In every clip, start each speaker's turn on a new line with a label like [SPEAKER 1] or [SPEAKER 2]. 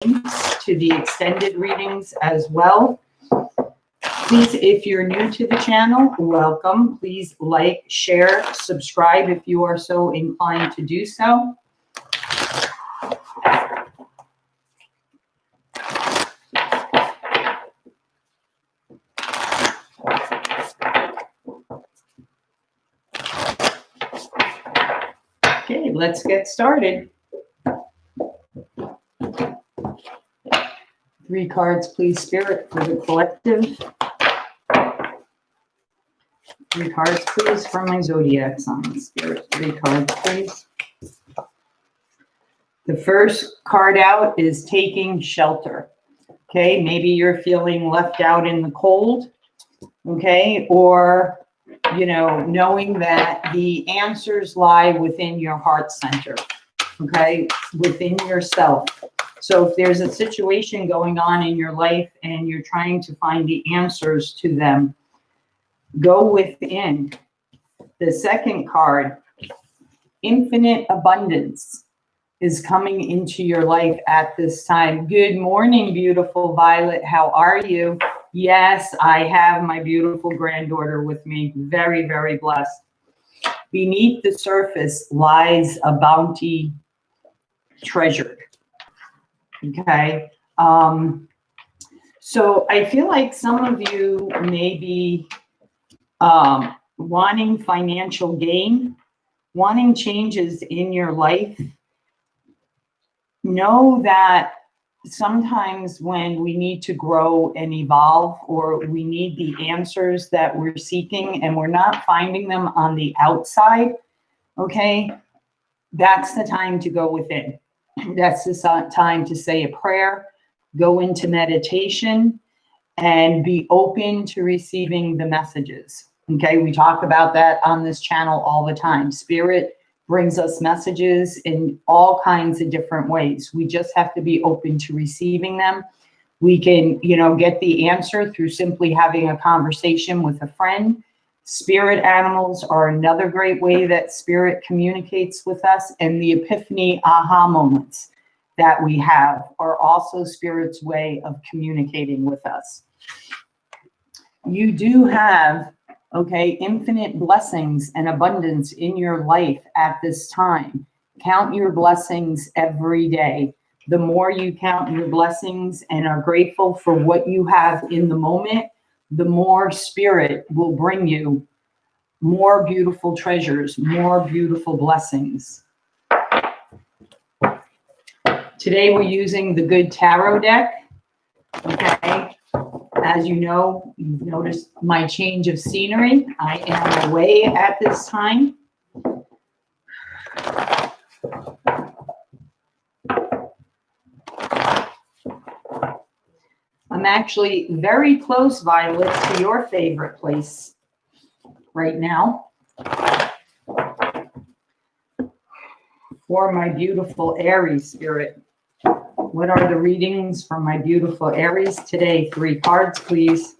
[SPEAKER 1] links to the extended readings as well. Please, if you're new to the channel, welcome. Please like, share, subscribe if you are so inclined to do so. Okay, let's get started. 3 cards, please, Spirit, for the collective. 3 cards, please, for my Zodiac sign, Spirit. 3 cards, please. The first card out is taking shelter. Okay, maybe you're feeling left out in the cold. Okay, or, you know, knowing that the answers lie within your heart center. Okay, within yourself. So if there's a situation going on in your life and you're trying to find the answers to them, go within. The second card, infinite abundance, is coming into your life at this time. Good morning, beautiful Violet. How are you? Yes, I have my beautiful granddaughter with me. Very, very blessed. Beneath the surface lies a bounty treasured. Okay. So I feel like some of you may be wanting financial gain, wanting changes in your life. Know that sometimes when we need to grow and evolve, or we need the answers that we're seeking and we're not finding them on the outside, okay, that's the time to go within. That's the time to say a prayer, go into meditation, and be open to receiving the messages. Okay, we talk about that on this channel all the time. Spirit brings us messages in all kinds of different ways. We just have to be open to receiving them. We can, you know, get the answer through simply having a conversation with a friend. Spirit animals are another great way that Spirit communicates with us, and the epiphany aha moments that we have are also Spirit's way of communicating with us. You do have, okay, infinite blessings and abundance in your life at this time. Count your blessings every day. The more you count your blessings and are grateful for what you have in the moment, the more Spirit will bring you more beautiful treasures, more beautiful blessings. Today we're using the Good Tarot deck. Okay. As you know, you've noticed my change of scenery. I am away at this time. I'm actually very close, Violet, to your favorite place right now for my beautiful Aries spirit. What are the readings from my beautiful Aries today? 3 cards, please.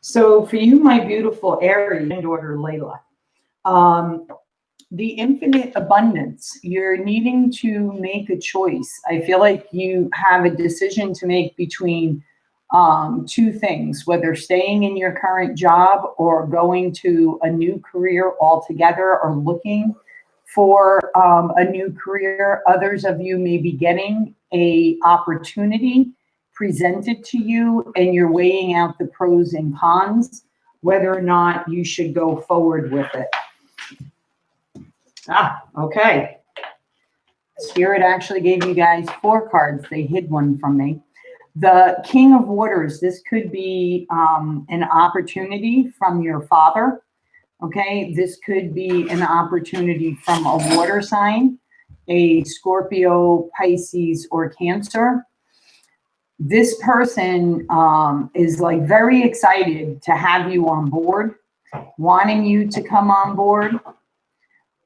[SPEAKER 1] So for you, my beautiful Aries daughter, Layla, the infinite abundance, you're needing to make a choice. I feel like you have a decision to make between 2 things, whether staying in your current job or going to a new career altogether, or looking for a new career. Others of you may be getting an opportunity presented to you, and you're weighing out the pros and cons, whether or not you should go forward with it. Okay. Spirit actually gave you guys 4 cards. They hid one from me. The King of Waters. This could be an opportunity from your father. Okay. This could be an opportunity from a water sign, a Scorpio, Pisces, or Cancer. This person is like very excited to have you on board, wanting you to come on board.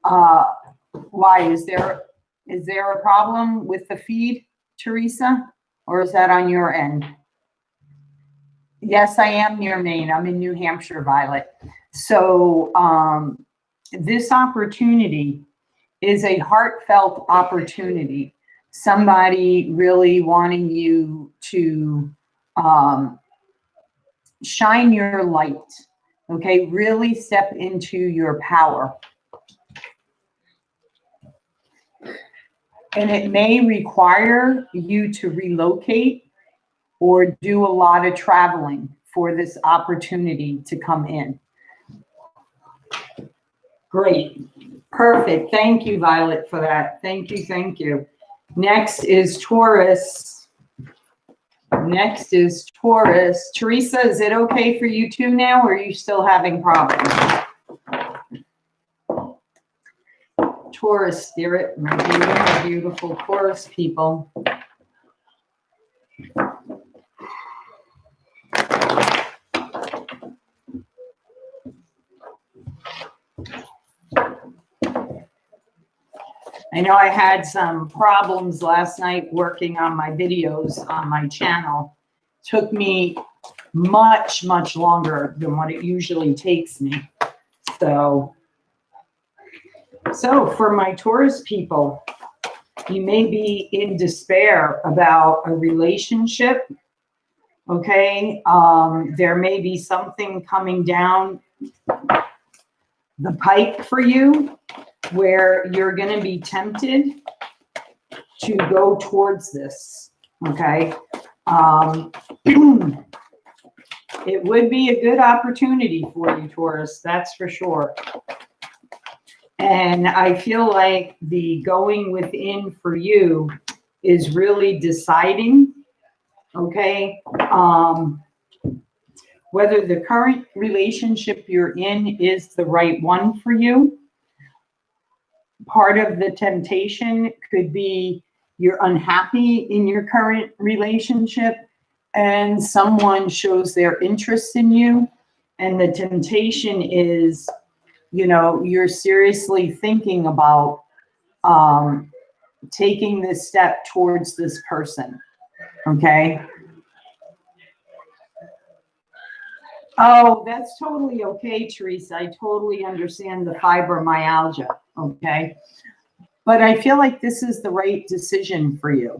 [SPEAKER 1] Why? Is there a problem with the feed, Teresa? Or is that on your end? Yes, I am near Maine. I'm in New Hampshire, Violet. So this opportunity is a heartfelt opportunity. Somebody really wanting you to shine your light, okay? Really step into your power. And it may require you to relocate or do a lot of traveling for this opportunity to come in. Great. Perfect. Thank you, Violet, for that. Thank you. Thank you. Next is Taurus. Next is Taurus. Teresa, is it okay for you too now, or are you still having problems? Taurus spirit, my beautiful Taurus people. I know I had some problems last night working on my videos on my channel. Took me much, much longer than what it usually takes me. So for my Taurus people, you may be in despair about a relationship, okay? There may be something coming down the pike for you where you're going to be tempted to go towards this, okay? It would be a good opportunity for you, Taurus, that's for sure. And I feel like the going within for you is really deciding, okay, whether the current relationship you're in is the right one for you. Part of the temptation could be you're unhappy in your current relationship and someone shows their interest in you. And the temptation is, you know, you're seriously thinking about taking this step towards this person, okay? Oh, that's totally okay, Teresa. I totally understand the fibromyalgia, okay? But I feel like this is the right decision for you,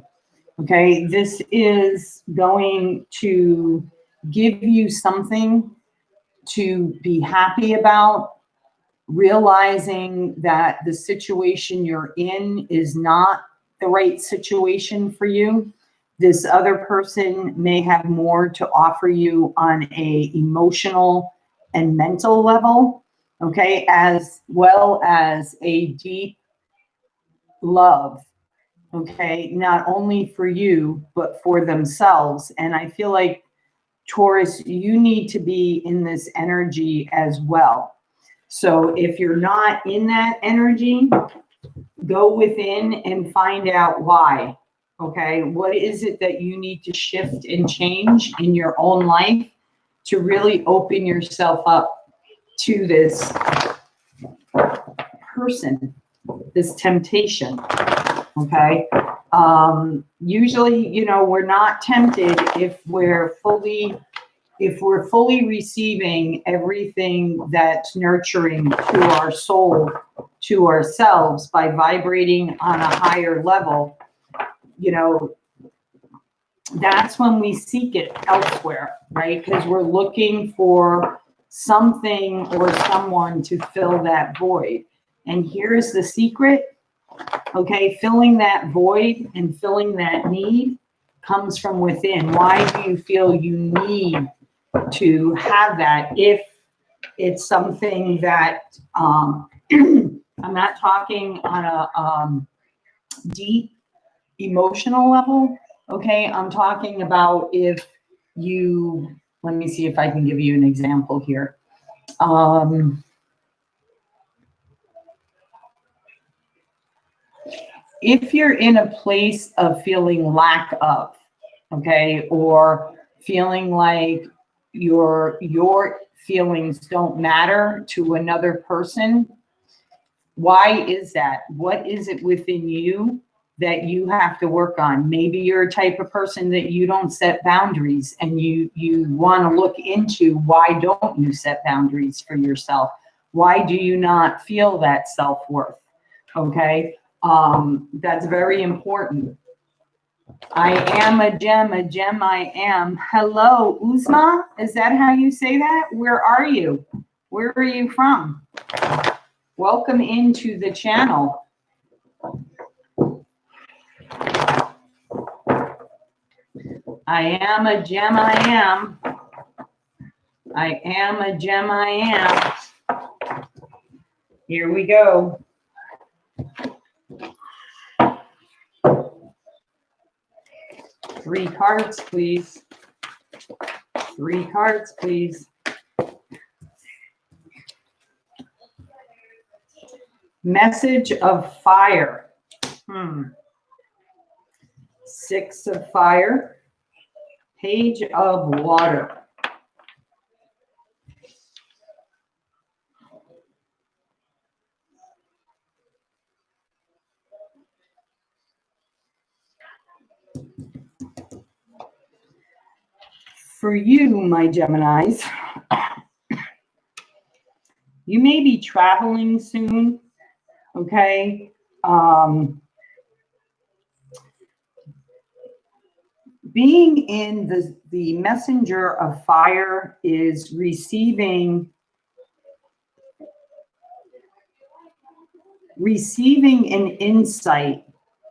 [SPEAKER 1] okay? This is going to give you something to be happy about, realizing that the situation you're in is not the right situation for you. This other person may have more to offer you on a emotional and mental level, okay, as well as a deep love, okay, not only for you, but for themselves. And I feel like, Taurus, you need to be in this energy as well. So if you're not in that energy, go within and find out why. Okay, what is it that you need to shift and change in your own life to really open yourself up to this person, this temptation? Okay, usually, you know, we're not tempted if we're fully receiving everything that's nurturing to our soul, to ourselves, by vibrating on a higher level. You know, that's when we seek it elsewhere, right? Because we're looking for something or someone to fill that void. And here's the secret, okay? Filling that void and filling that need comes from within. Why do you feel you need to have that if it's something that I'm not talking on a deep emotional level, okay? I'm talking about if you, let me see if I can give you an example here. If you're in a place of feeling lack of, okay, or feeling like your feelings don't matter to another person, why is that? What is it within you that you have to work on. Maybe you're a type of person that you don't set boundaries, and you want to look into why don't you set boundaries for yourself? Why do you not feel that self-worth? Okay, that's very important. I am a gem I am. Hello, Uzma, is that how you say that? Where are you? Where are you from? Welcome into the channel. I am a gem I am. I am a gem I am. Here we go. Three cards, please. Three cards, please. Message of fire. Six of fire. Page of water. For you, my Geminis, you may be traveling soon, okay? Being in the messenger of fire is receiving an insight,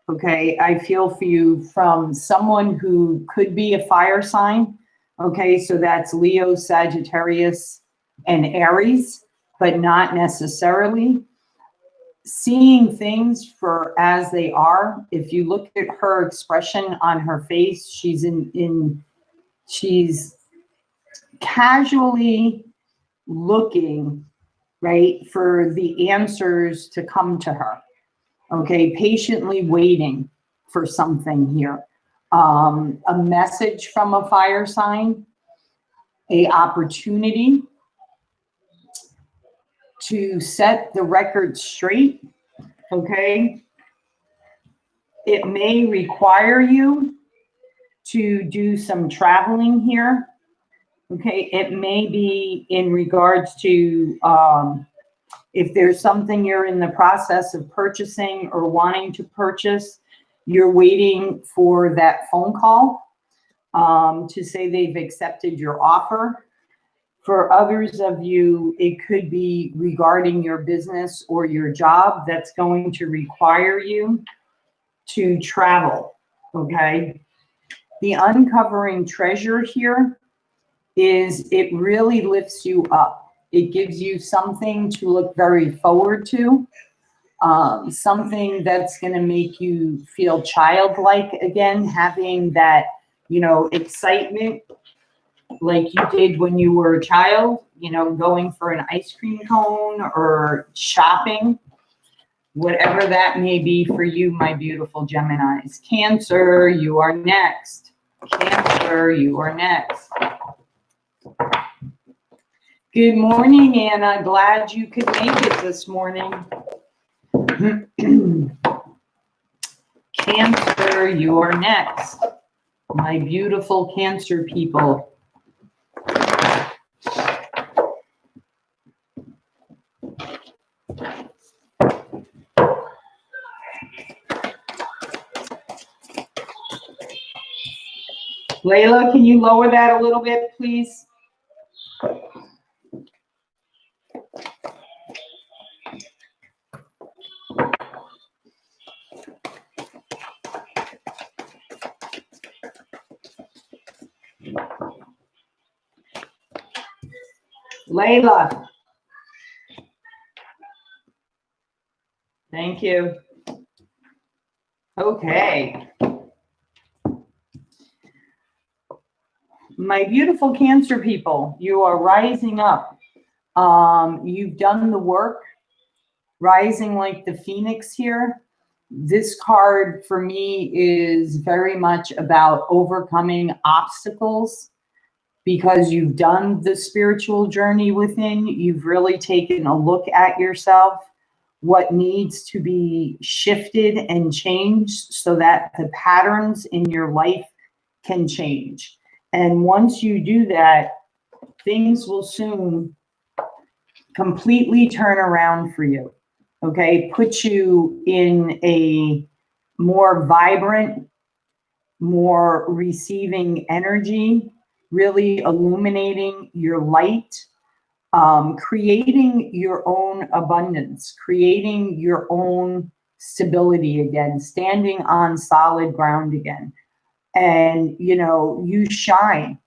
[SPEAKER 1] okay? I feel for you from someone who could be a fire sign. Okay, so that's Leo, Sagittarius, and Aries, but not necessarily. Seeing things for as they are. If you look at her expression on her face, she's she's casually looking, right, for the answers to come to her. Okay, patiently waiting for something here. A message from a fire sign, a opportunity to set the record straight, okay? It may require you to do some traveling here, okay? It may be in regards to if there's something you're in the process of purchasing or wanting to purchase, you're waiting for that phone call to say they've accepted your offer. For others of you, it could be regarding your business or your job that's going to require you to travel, okay? The uncovering treasure here is it really lifts you up. It gives you something to look very forward to. Something that's going to make you feel childlike again, having that, you know, excitement like you did when you were a child, you know, going for an ice cream cone or shopping, whatever that may be for you, my beautiful Geminis. Cancer, you are next. Cancer, you are next. Good morning, Anna. Glad you could make it this morning. Cancer, you are next. My beautiful Cancer people. Layla, can you lower that a little bit, please? Layla. Thank you. Okay. My beautiful Cancer people, you are rising up. You've done the work, rising like the phoenix here. This card for me is very much about overcoming obstacles because you've done the spiritual journey within. You've really taken a look at yourself. what needs to be shifted and changed so that the patterns in your life can change. And once you do that, things will soon completely turn around for you. Okay, put you in a more vibrant, more receiving energy, really illuminating your light, creating your own abundance, creating your own stability again, standing on solid ground again. And, you know, you shine,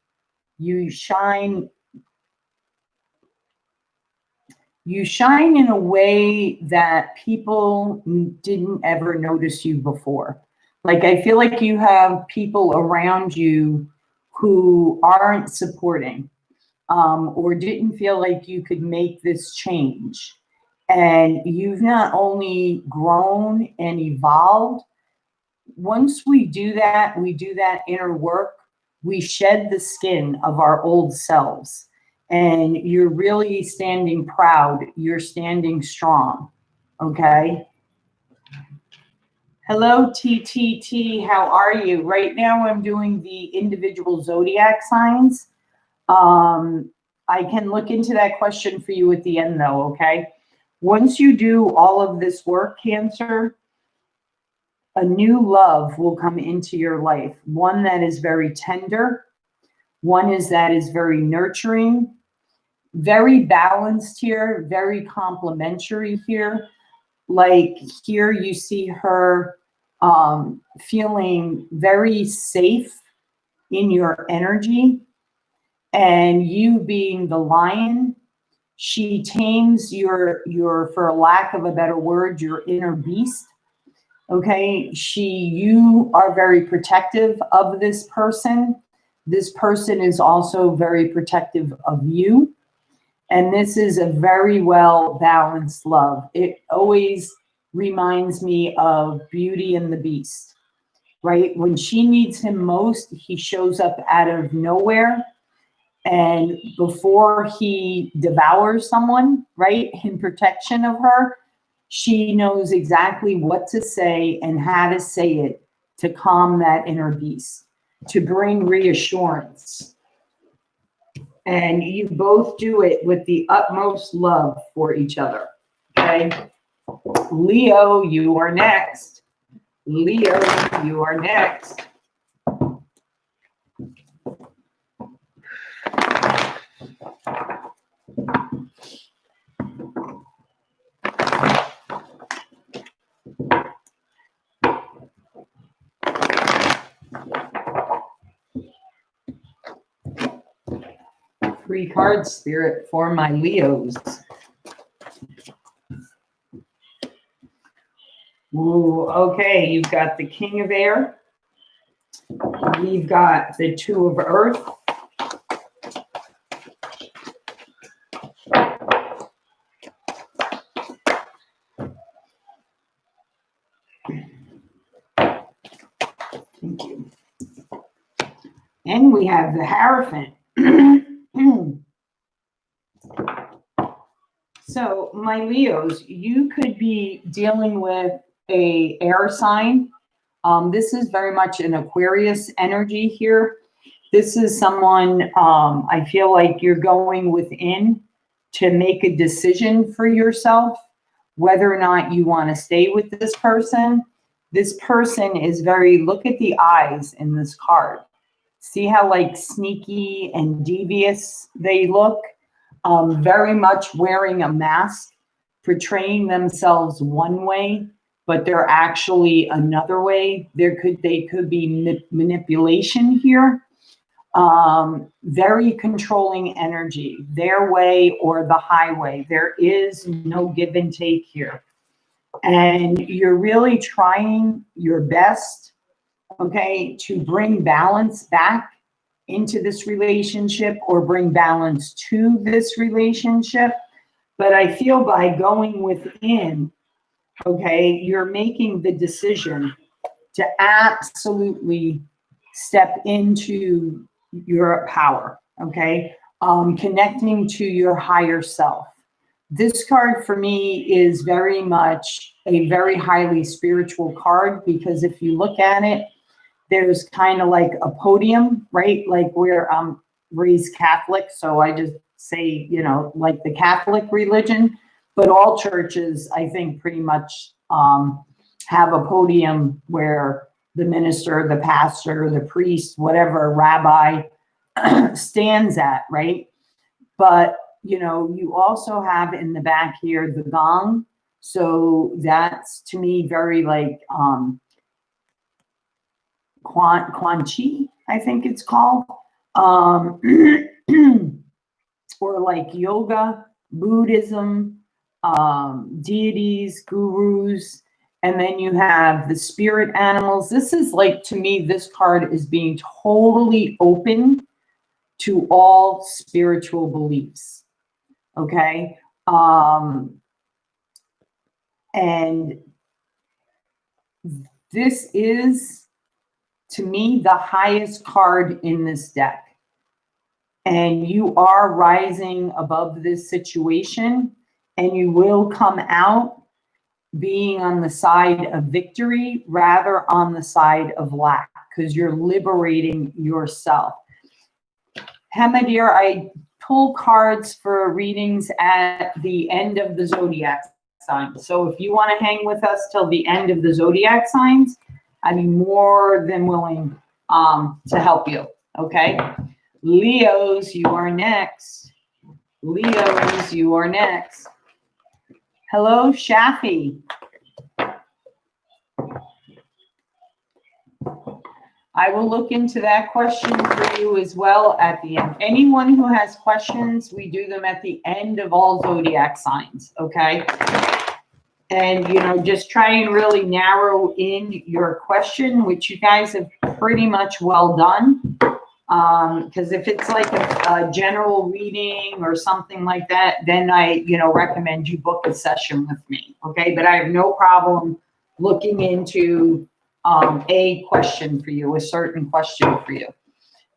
[SPEAKER 1] you shine in a way that people didn't ever notice you before. Like, I feel like you have people around you who aren't supporting, or didn't feel like you could make this change. And you've not only grown and evolved. Once we do that inner work, we shed the skin of our old selves. And you're really standing proud. You're standing strong. Okay. Hello, TTT. How are you? Right now, I'm doing the individual zodiac signs. I can look into that question for you at the end, though. Okay. Once you do all of this work, Cancer, a new love will come into your life. One that is very tender. One that is very nurturing. Very balanced here, very complimentary here. Like here you see her feeling very safe in your energy, and you being the lion, she tames your, for lack of a better word, your inner beast. Okay, you are very protective of this person. This person is also very protective of you. And this is a very well balanced love. It always reminds me of Beauty and the Beast, right? When she needs him most, he shows up out of nowhere. And before he devours someone, right, in protection of her, she knows exactly what to say and how to say it to calm that inner beast, to bring reassurance. And you both do it with the utmost love for each other. Okay. Leo, you are next. Leo, you are next. Three cards, Spirit, for my Leos. Ooh, okay, you've got the King of Air. We've got the Two of Earth. Thank you. And we have the Hierophant. So, my Leos, you could be dealing with a air sign. This is very much an Aquarius energy here. This is someone, I feel like you're going within to make a decision for yourself, whether or not you want to stay with this person. This person is very, look at the eyes in this card. See how like sneaky and devious they look? Very much wearing a mask, portraying themselves one way, but they're actually another way. They could be manipulation here. Very controlling energy, their way or the highway. There is no give and take here. And you're really trying your best, okay, to bring balance back into this relationship or bring balance to this relationship. But I feel by going within, okay, you're making the decision to absolutely step into your power, okay? Connecting to your higher self, This card for me is very much a very highly spiritual card, because if you look at it, there's kind of like a podium, right? Like where I'm raised Catholic, so I just say, you know, like the Catholic religion, but all churches, I think, pretty much have a podium where the minister, the pastor, the priest, whatever rabbi stands at, right? But, you know, you also have in the back here the gong. So that's, to me, very like Quan Chi, I think it's called. Or like yoga, Buddhism, deities, gurus, and then you have the spirit animals. This is like, to me, this card is being totally open to all spiritual beliefs. Okay. And this is, to me, the highest card in this deck. And you are rising above this situation, and you will come out being on the side of victory rather on the side of lack, because you're liberating yourself. Hema, dear, I pull cards for readings at the end of the Zodiac signs. So if you want to hang with us till the end of the Zodiac signs, I'd be more than willing to help you. Okay. Leos, you are next. Leos, you are next. Hello, Shafi. I will look into that question for you as well at the end. Anyone who has questions, we do them at the end of all Zodiac signs, okay? And, you know, just try and really narrow in your question, which you guys have pretty much well done. Because if it's like a general reading or something like that, then I, you know, recommend you book a session with me, okay? But I have no problem looking into a question for you, a certain question for you.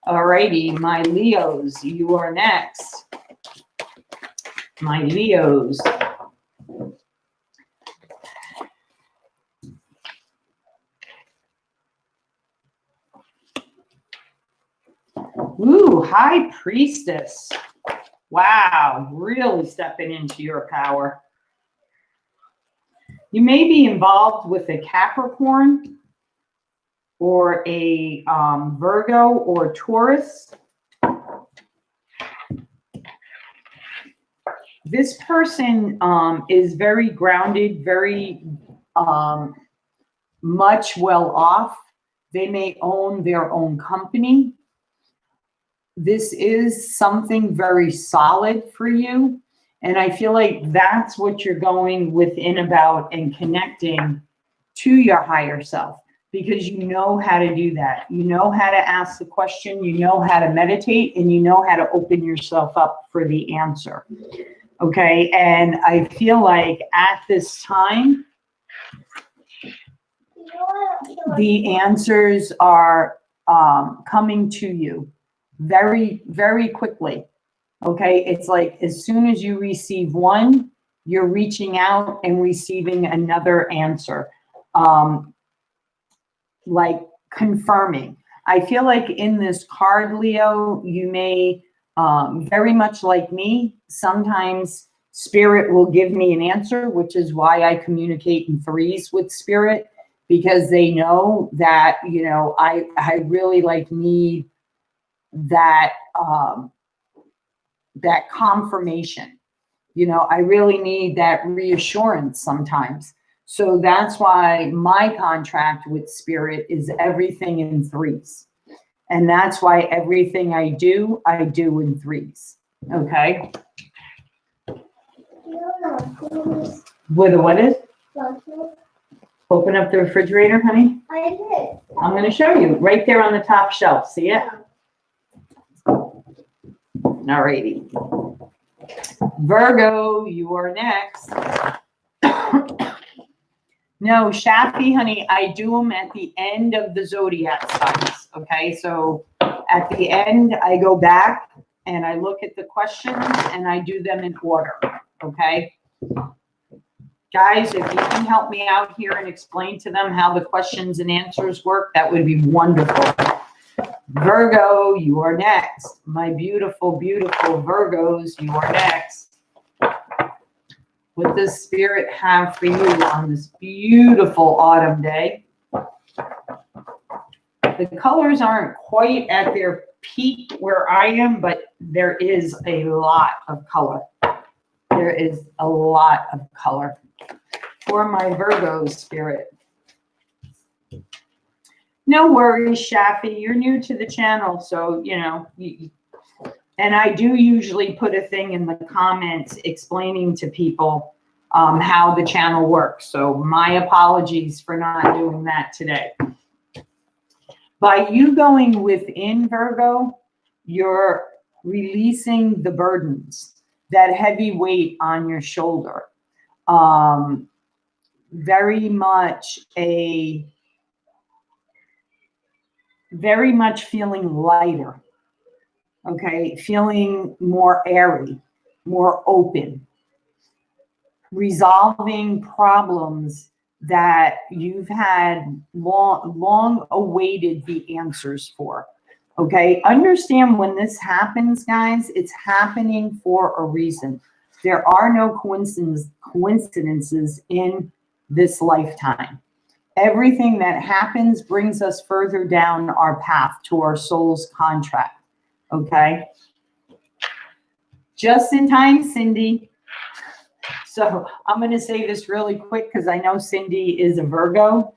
[SPEAKER 1] All righty, my Leos, you are next. My Leos. Ooh, High Priestess. Wow, really stepping into your power. You may be involved with a Capricorn or a Virgo or Taurus. This person is very grounded, very much well off. They may own their own company. This is something very solid for you. And I feel like that's what you're going within about and connecting to your higher self, because you know how to do that. You know how to ask the question, you know how to meditate, and you know how to open yourself up for the answer. Okay. And I feel like at this time, the answers are coming to you very, very quickly. Okay. It's like as soon as you receive one, you're reaching out and receiving another answer. Like confirming. I feel like in this card, Leo, you may, very much like me, sometimes spirit will give me an answer, which is why I communicate in threes with spirit, because they know that, you know, I really like need that, that confirmation. You know, I really need that reassurance sometimes. So that's why my contract with spirit is everything in threes. And that's why everything I do in threes. Okay. With a what is? Open up the refrigerator, honey. I did. I'm going to show you right there on the top shelf. See it? All righty. Virgo, you are next. No, Shafi, honey, I do them at the end of the Zodiac signs. Okay, so at the end, I go back and I look at the questions and I do them in order. okay? Guys, if you can help me out here and explain to them how the questions and answers work, that would be wonderful. Virgo, you are next. My beautiful, beautiful Virgos, you are next. What does Spirit have for you on this beautiful autumn day? The colors aren't quite at their peak where I am, but there is a lot of color. There is a lot of color for my Virgo Spirit. No worries, Shafi. You're new to the channel, so, you know, and I do usually put a thing in the comments explaining to people how the channel works. So my apologies for not doing that today. By you going within, Virgo, you're releasing the burdens, that heavy weight on your shoulder. Very much feeling lighter, okay? Feeling more airy, more open. Resolving problems that you've had long awaited the answers for, okay? Understand when this happens, guys, it's happening for a reason. There are no coincidences in this lifetime. Everything that happens brings us further down our path to our soul's contract, okay? Just in time, Cindy. So I'm going to say this really quick because I know Cindy is a Virgo.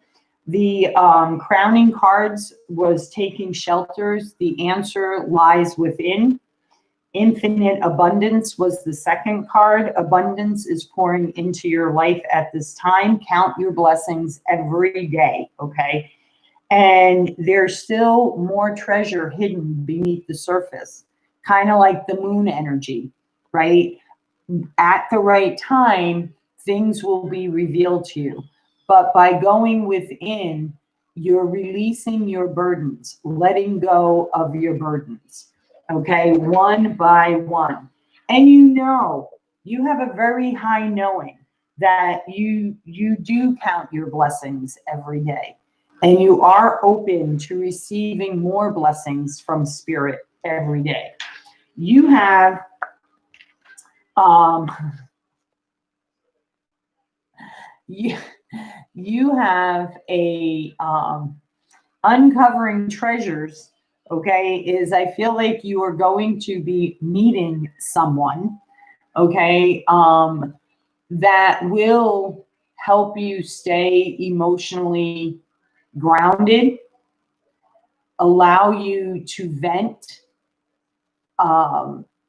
[SPEAKER 1] The crowning cards was taking shelters. The answer lies within. Infinite abundance was the second card. Abundance is pouring into your life at this time. Count your blessings every day, okay? And there's still more treasure hidden beneath the surface, kind of like the moon energy, right? At the right time, things will be revealed to you. But by going within, you're releasing your burdens, letting go of your burdens, okay, one by one. And you know, you have a very high knowing that you do count your blessings every day. And you are open to receiving more blessings from Spirit every day. You have you have a uncovering treasures, okay, is I feel like you are going to be meeting someone, okay, that will help you stay emotionally grounded, allow you to vent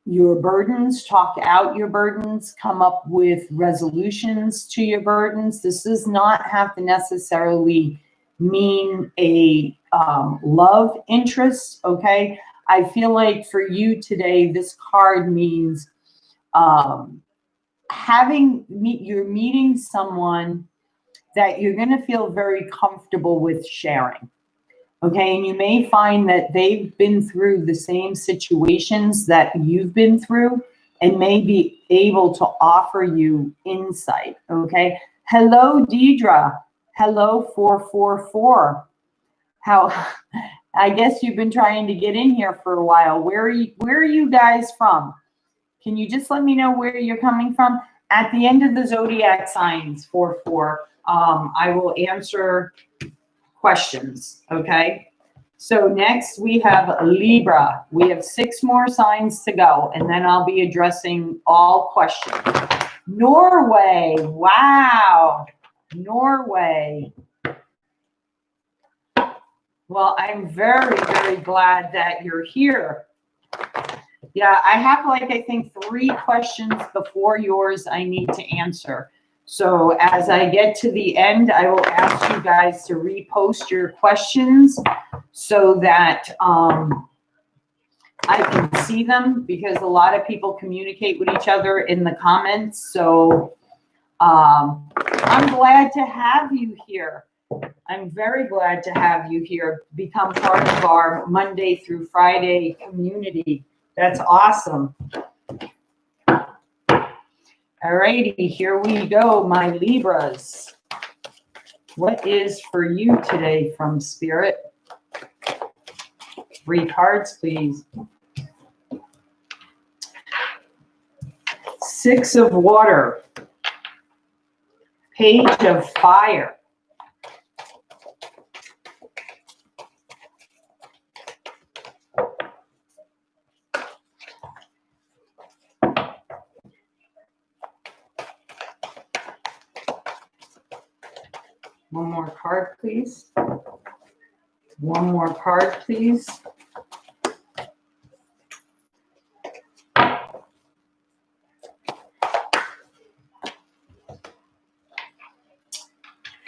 [SPEAKER 1] your burdens, talk out your burdens, come up with resolutions to your burdens. This does not have to necessarily mean a love interest, okay? I feel like for you today, this card means you're meeting someone that you're going to feel very comfortable with sharing. Okay, and you may find that they've been through the same situations that you've been through and may be able to offer you insight, okay? Hello, Deidre. Hello, 444. I guess you've been trying to get in here for a while. Where are you guys from? Can you just let me know where you're coming from? At the end of the Zodiac signs, 4-4, I will answer questions, okay? So next we have Libra. We have 6 more signs to go, and then I'll be addressing all questions. Norway, wow, Norway. Well, I'm very, very glad that you're here. Yeah, I have like, I think 3 questions before yours I need to answer. So as I get to the end, I will ask you guys to repost your questions so that I can see them, because a lot of people communicate with each other in the comments. So I'm glad to have you here. I'm very glad to have you here. Become part of our Monday through Friday community. That's awesome. Alrighty, here we go, my Libras. What is for you today from Spirit? 3 cards, please. 6 of water. Page of fire. One more card, please. One more card, please.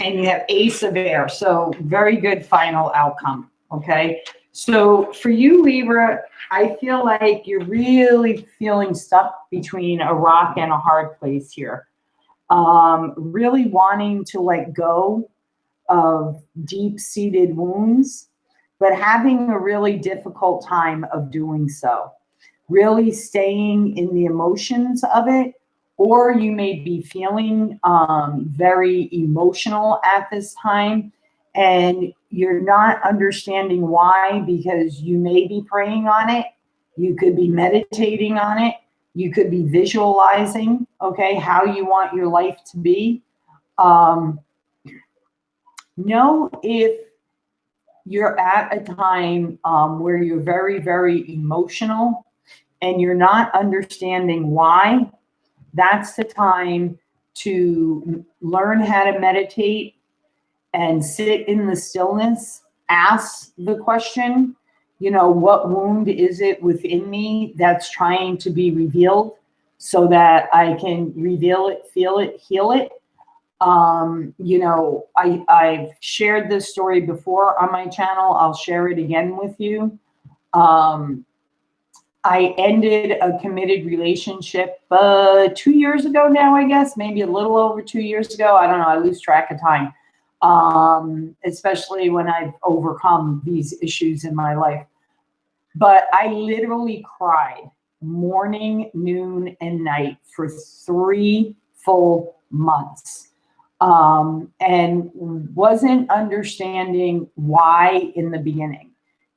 [SPEAKER 1] And you have Ace of Air, so very good final outcome, okay? So for you, Libra, I feel like you're really feeling stuck between a rock and a hard place here. Really wanting to let go of deep-seated wounds, but having a really difficult time of doing so. Really staying in the emotions of it, or you may be feeling very emotional at this time, and you're not understanding why, because you may be praying on it, you could be meditating on it, you could be visualizing, okay, how you want your life to be. Know if you're at a time where you're very, very emotional and you're not understanding why, that's the time to learn how to meditate and sit in the stillness. Ask the question, you know, what wound is it within me that's trying to be revealed so that I can reveal it, feel it, heal it. You know, I've shared this story before on my channel. I'll share it again with you. I ended a committed relationship 2 years ago now, I guess, maybe a little over 2 years ago. I don't know. I lose track of time, especially when I've overcome these issues in my life. But I literally cried morning, noon, and night for 3 full months. And wasn't understanding why in the beginning.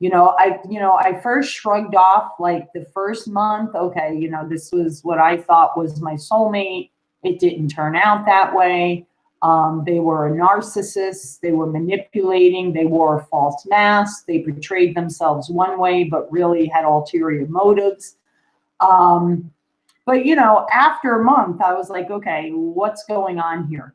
[SPEAKER 1] I first shrugged off like the first month. Okay, this was what I thought was my soulmate. It didn't turn out that way. They were a narcissist. They were manipulating. They wore a false mask. They portrayed themselves one way, but really had ulterior motives. But after a month, I was like, okay, what's going on here?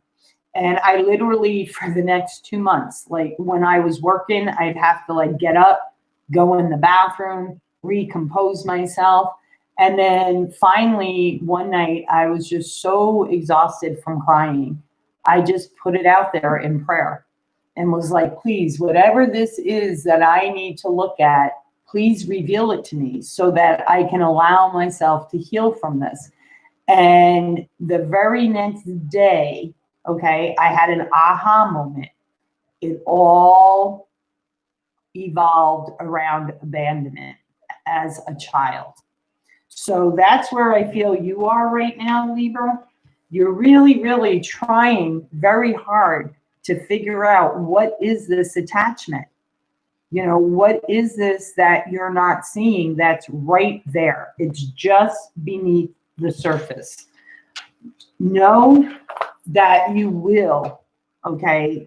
[SPEAKER 1] And I literally, for the next 2 months, like when I was working, I'd have to like get up, go in the bathroom, recompose myself. And then finally, one night, I was just so exhausted from crying. I just put it out there in prayer and was like, please, whatever this is that I need to look at, please reveal it to me so that I can allow myself to heal from this. And the very next day, okay, I had an aha moment. It all evolved around abandonment as a child. So that's where I feel you are right now, Libra. You're really, really trying very hard to figure out what is this attachment? What is this that you're not seeing that's right there? It's just beneath the surface. Know that you will, okay?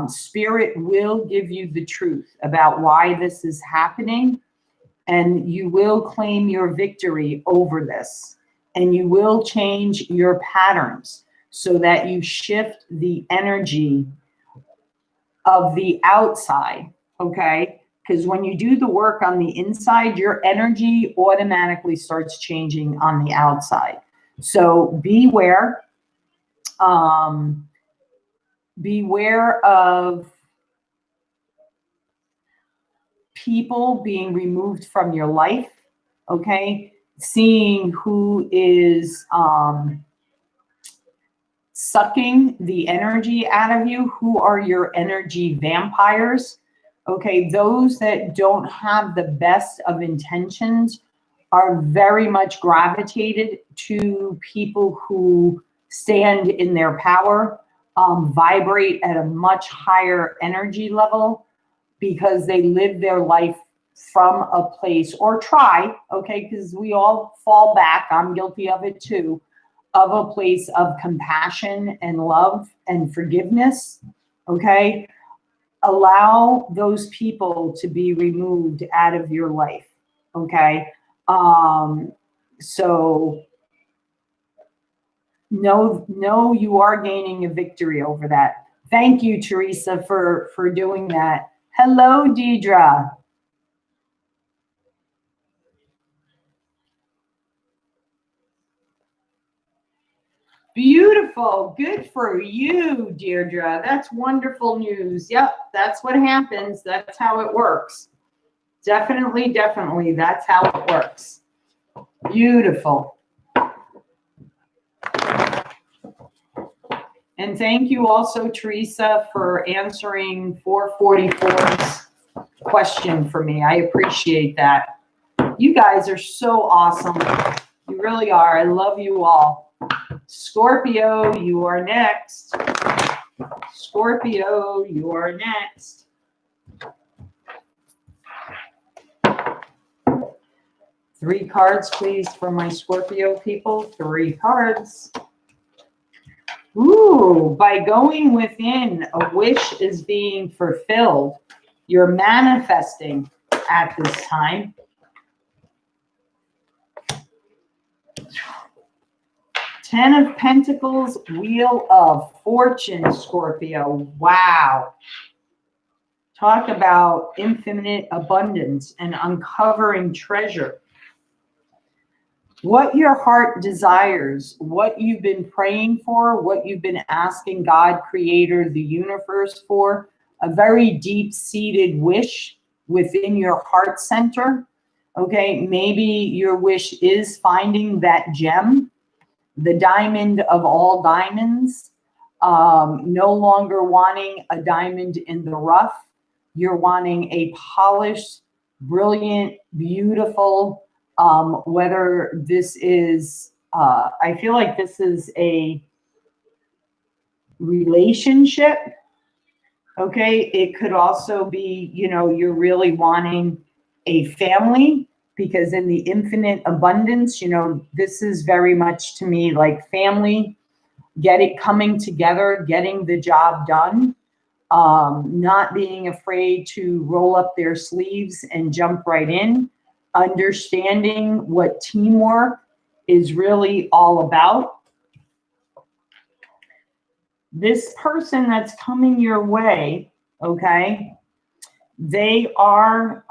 [SPEAKER 1] Spirit will give you the truth about why this is happening, and you will claim your victory over this, and you will change your patterns so that you shift the energy of the outside, okay? Because when you do the work on the inside, your energy automatically starts changing on the outside. So beware. Beware of people being removed from your life, okay? Seeing who is sucking the energy out of you, who are your energy vampires, okay? Those that don't have the best of intentions are very much gravitated to people who stand in their power, vibrate at a much higher energy level because they live their life from a place, or try, okay, because we all fall back, I'm guilty of it too, of a place of compassion and love and forgiveness, okay? Allow those people to be removed out of your life, okay? So know you are gaining a victory over that. Thank you, Teresa, for doing that. Hello, Deidre. Beautiful. Good for you, Deirdre. That's wonderful news. Yep, that's what happens. That's how it works. Definitely, definitely. That's how it works. Beautiful. And thank you also, Teresa, for answering 444's question for me. I appreciate that. You guys are so awesome. You really are. I love you all. Scorpio, you are next. Scorpio, you are next. Three cards, please, for my Scorpio people. Three cards. Ooh, by going within, a wish is being fulfilled. You're manifesting at this time. Ten of Pentacles, Wheel of Fortune, Scorpio. Wow. Talk about infinite abundance and uncovering treasure. What your heart desires, what you've been praying for, what you've been asking God, Creator, the universe for, a very deep-seated wish within your heart center. Okay, maybe your wish is finding that gem, the diamond of all diamonds, no longer wanting a diamond in the rough. You're wanting a polished, brilliant, beautiful, whether this is, I feel like this is a relationship, okay? It could also be, you know, you're really wanting a family, because in the infinite abundance, you know, this is very much to me like family, get it coming together, getting the job done, not being afraid to roll up their sleeves and jump right in, understanding what teamwork is really all about. This person that's coming your way, okay, they are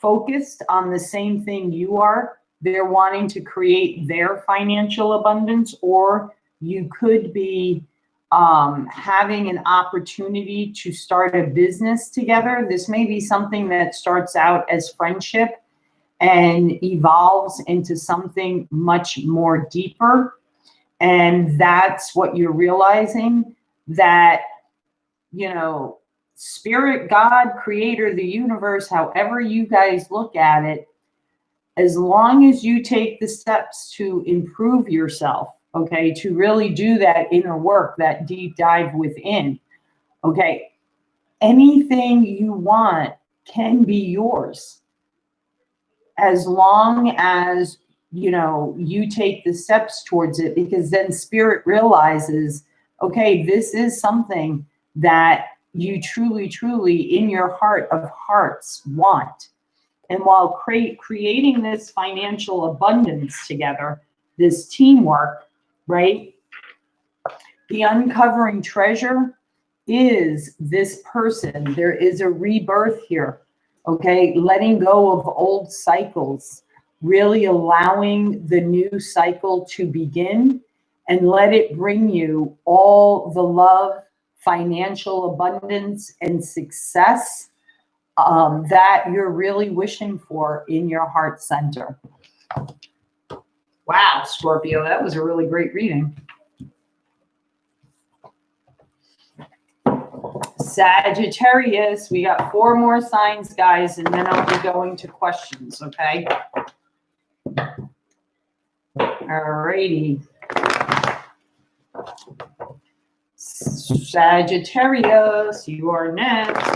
[SPEAKER 1] focused on the same thing you are. They're wanting to create their financial abundance, or you could be having an opportunity to start a business together. This may be something that starts out as friendship and evolves into something much more deeper. And that's what you're realizing, that, you know, Spirit, God, Creator, the universe, however you guys look at it, as long as you take the steps to improve yourself, okay, to really do that inner work, that deep dive within, okay, anything you want can be yours, as long as, you know, you take the steps towards it, because then Spirit realizes, okay, this is something that you truly, truly in your heart of hearts want. And while creating this financial abundance together, this teamwork, right? The uncovering treasure is this person. There is a rebirth here, okay? Letting go of old cycles, really allowing the new cycle to begin, and let it bring you all the love, financial abundance, and success that you're really wishing for in your heart center. Wow, Scorpio, that was a really great reading. Sagittarius, we got 4 more signs, guys, and then I'll be going to questions, okay? Alrighty. Sagittarius, you are next.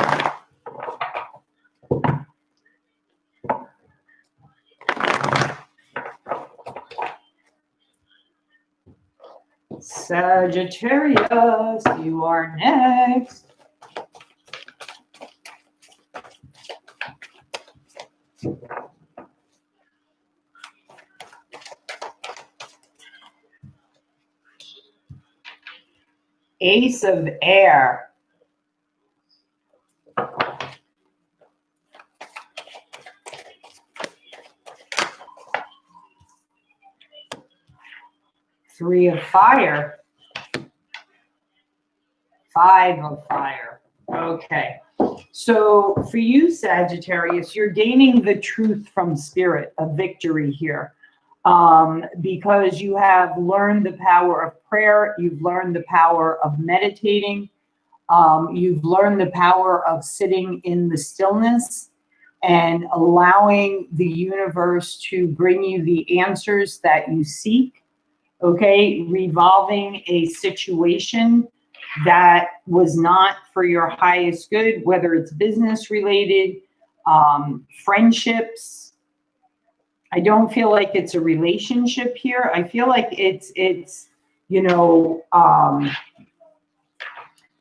[SPEAKER 1] Sagittarius, you are next. Ace of Air. Three of Fire. Five of Fire. Okay. So for you, Sagittarius, you're gaining the truth from spirit, a victory here. Because you have learned the power of prayer. You've learned the power of meditating. You've learned the power of sitting in the stillness and allowing the universe to bring you the answers that you seek. Okay, revolving a situation that was not for your highest good, whether it's business related, friendships. I don't feel like it's a relationship here. I feel like it's you know,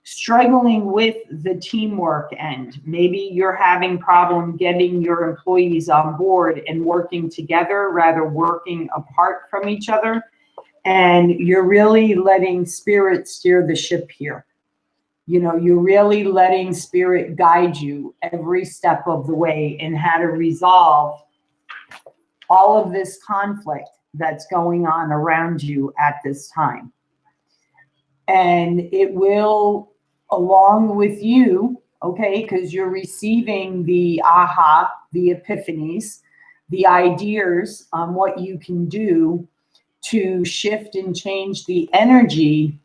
[SPEAKER 1] struggling with the teamwork end. Maybe you're having problem getting your employees on board and working together rather working apart from each other. And you're really letting spirit steer the ship here. You know, you're really letting spirit guide you every step of the way in how to resolve all of this conflict that's going on around you at this time. And it will, along with you, okay, because you're receiving the aha, the epiphanies, the ideas on what you can do to shift and change the energy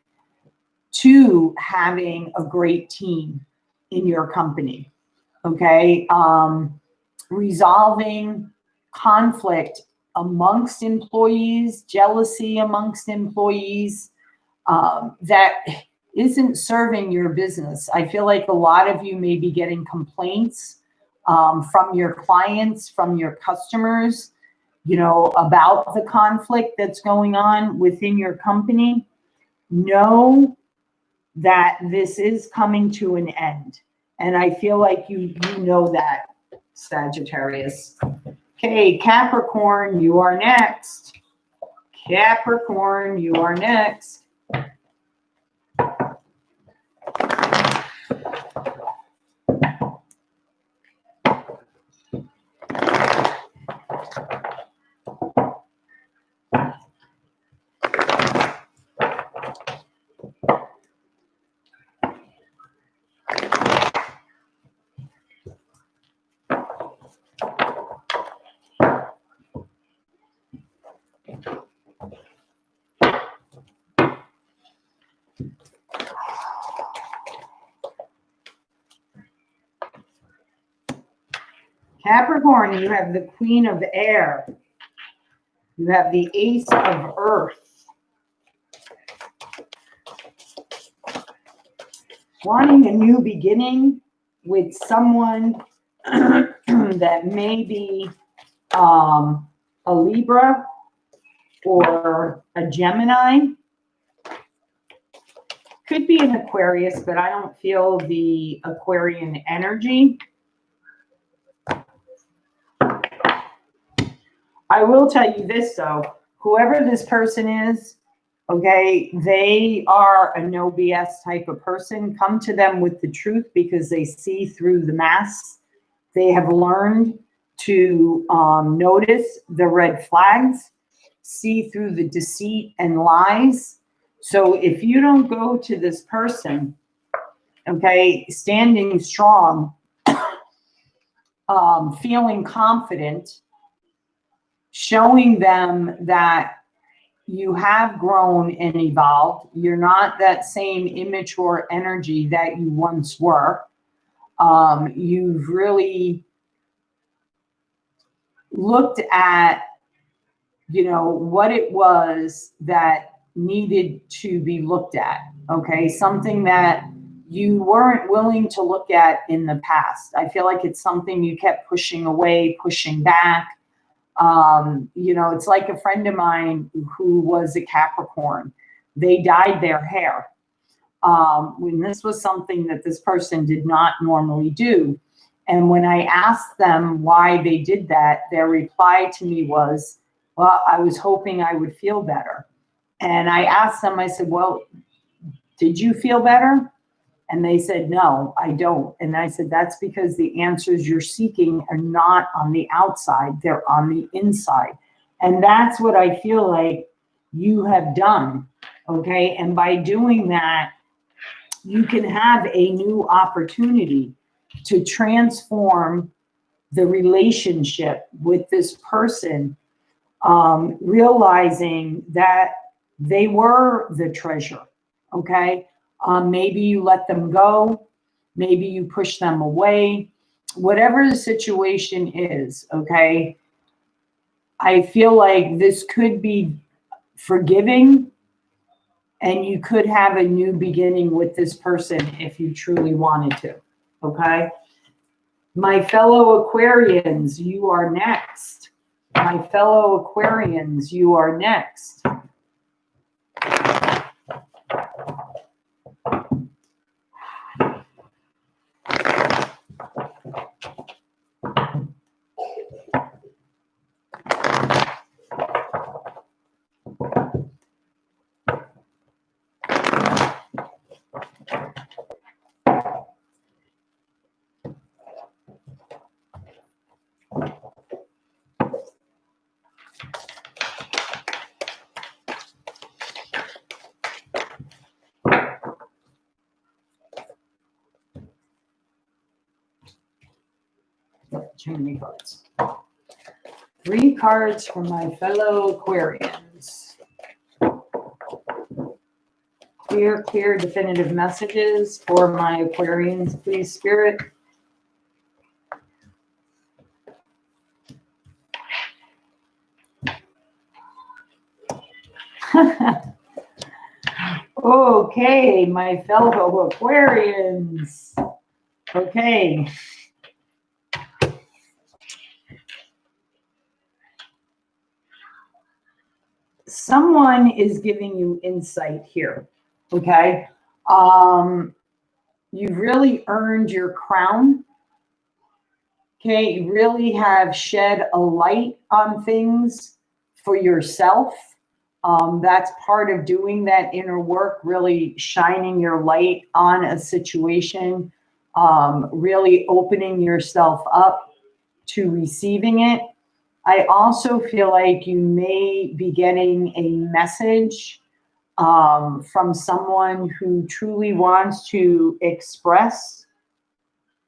[SPEAKER 1] to having a great team in your company, okay? Resolving conflict amongst employees, jealousy amongst employees, that isn't serving your business. I feel like a lot of you may be getting complaints from your clients, from your customers, you know, about the conflict that's going on within your company. Know that this is coming to an end. And I feel like you know that, Sagittarius. Okay, Capricorn, you are next. Capricorn, you are next. Capricorn, you have the Queen of Air. You have the Ace of Earth. Wanting a new beginning with someone that may be a Libra or a Gemini. Could be an Aquarius, but I don't feel the Aquarian energy. I will tell you this, though. Whoever this person is, okay, they are a no BS type of person. Come to them with the truth because they see through the masks. They have learned to notice the red flags, see through the deceit and lies. So if you don't go to this person, okay, standing strong, feeling confident, showing them that you have grown and evolved. You're not that same immature energy that you once were. You've really looked at you know, what it was that needed to be looked at. Okay. Something that you weren't willing to look at in the past. I feel like it's something you kept pushing away, pushing back. You know, it's like a friend of mine who was a Capricorn. They dyed their hair. When this was something that this person did not normally do. And when I asked them why they did that, their reply to me was, well, I was hoping I would feel better. And I asked them, I said, well, did you feel better? And they said, no, I don't. And I said, that's because the answers you're seeking are not on the outside, they're on the inside. And that's what I feel like you have done. Okay. And by doing that, you can have a new opportunity to transform the relationship with this person, realizing that they were the treasure. Okay. Maybe you let them go. Maybe you push them away. Whatever the situation is, okay, I feel like this could be forgiving, and you could have a new beginning with this person if you truly wanted to, okay? My fellow Aquarians, you are next. My fellow Aquarians, you are next. Too many cards. 3 cards for my fellow Aquarians. Clear, definitive messages for my Aquarians, please, Spirit. Okay, my fellow Aquarians. Okay. Someone is giving you insight here, okay? You've really earned your crown, okay? You really have shed a light on things for yourself. That's part of doing that inner work, really shining your light on a situation, really opening yourself up to receiving it. I also feel like you may be getting a message from someone who truly wants to express,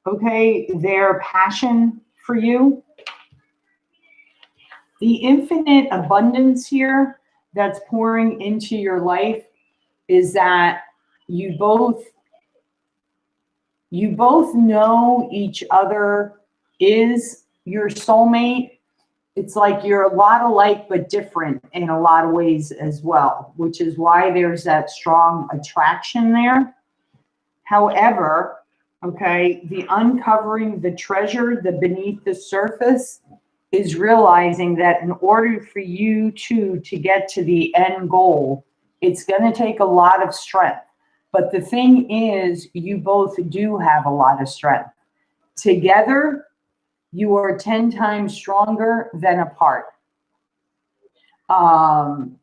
[SPEAKER 1] okay, their passion for you. The infinite abundance here that's pouring into your life is that you both know each other is your soulmate. It's like you're a lot alike, but different in a lot of ways as well, which is why there's that strong attraction there. However, okay, the uncovering the treasure, the beneath the surface, is realizing that in order for you to get to the end goal, it's going to take a lot of strength. But the thing is, you both do have a lot of strength. Together, you are 10 times stronger than apart. And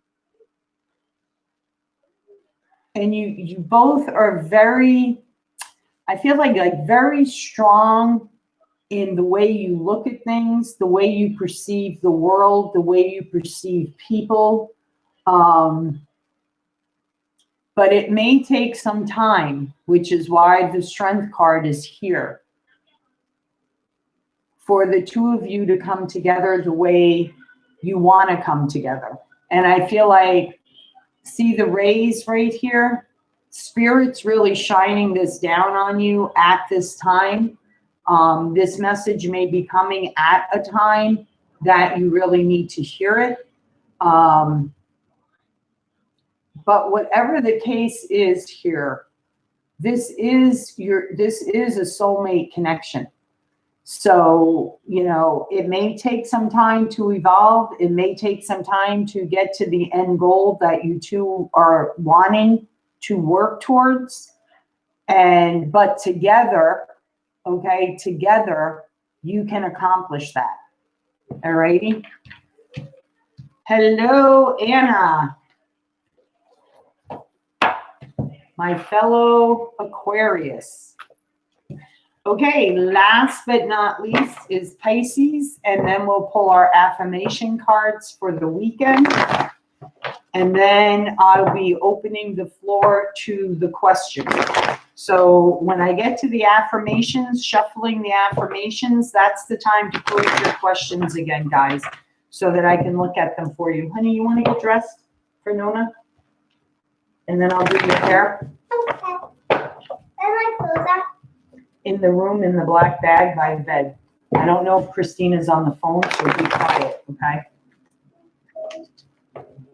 [SPEAKER 1] you both are very, I feel like very strong in the way you look at things, the way you perceive the world, the way you perceive people. But it may take some time, which is why the Strength card is here, for the two of you to come together the way you want to come together. And I feel like, see the rays right here? Spirit's really shining this down on you at this time. This message may be coming at a time that you really need to hear it. But whatever the case is here, this is a soulmate connection. So, you know, it may take some time to evolve. It may take some time to get to the end goal that you two are wanting to work towards. But together, okay, together, you can accomplish that. All righty. Hello, Anna. My fellow Aquarius. Okay, last but not least is Pisces, and then we'll pull our affirmation cards for the weekend. And then I'll be opening the floor to the questions. So when I get to the affirmations, shuffling the affirmations, that's the time to put your questions again, guys, so that I can look at them for you. Honey, you want to get dressed for Nona? And then I'll do your hair.
[SPEAKER 2] Okay. Where my clothes at?
[SPEAKER 1] In the room in the black bag by the bed. I don't know if Christina's on the phone, so be quiet, okay?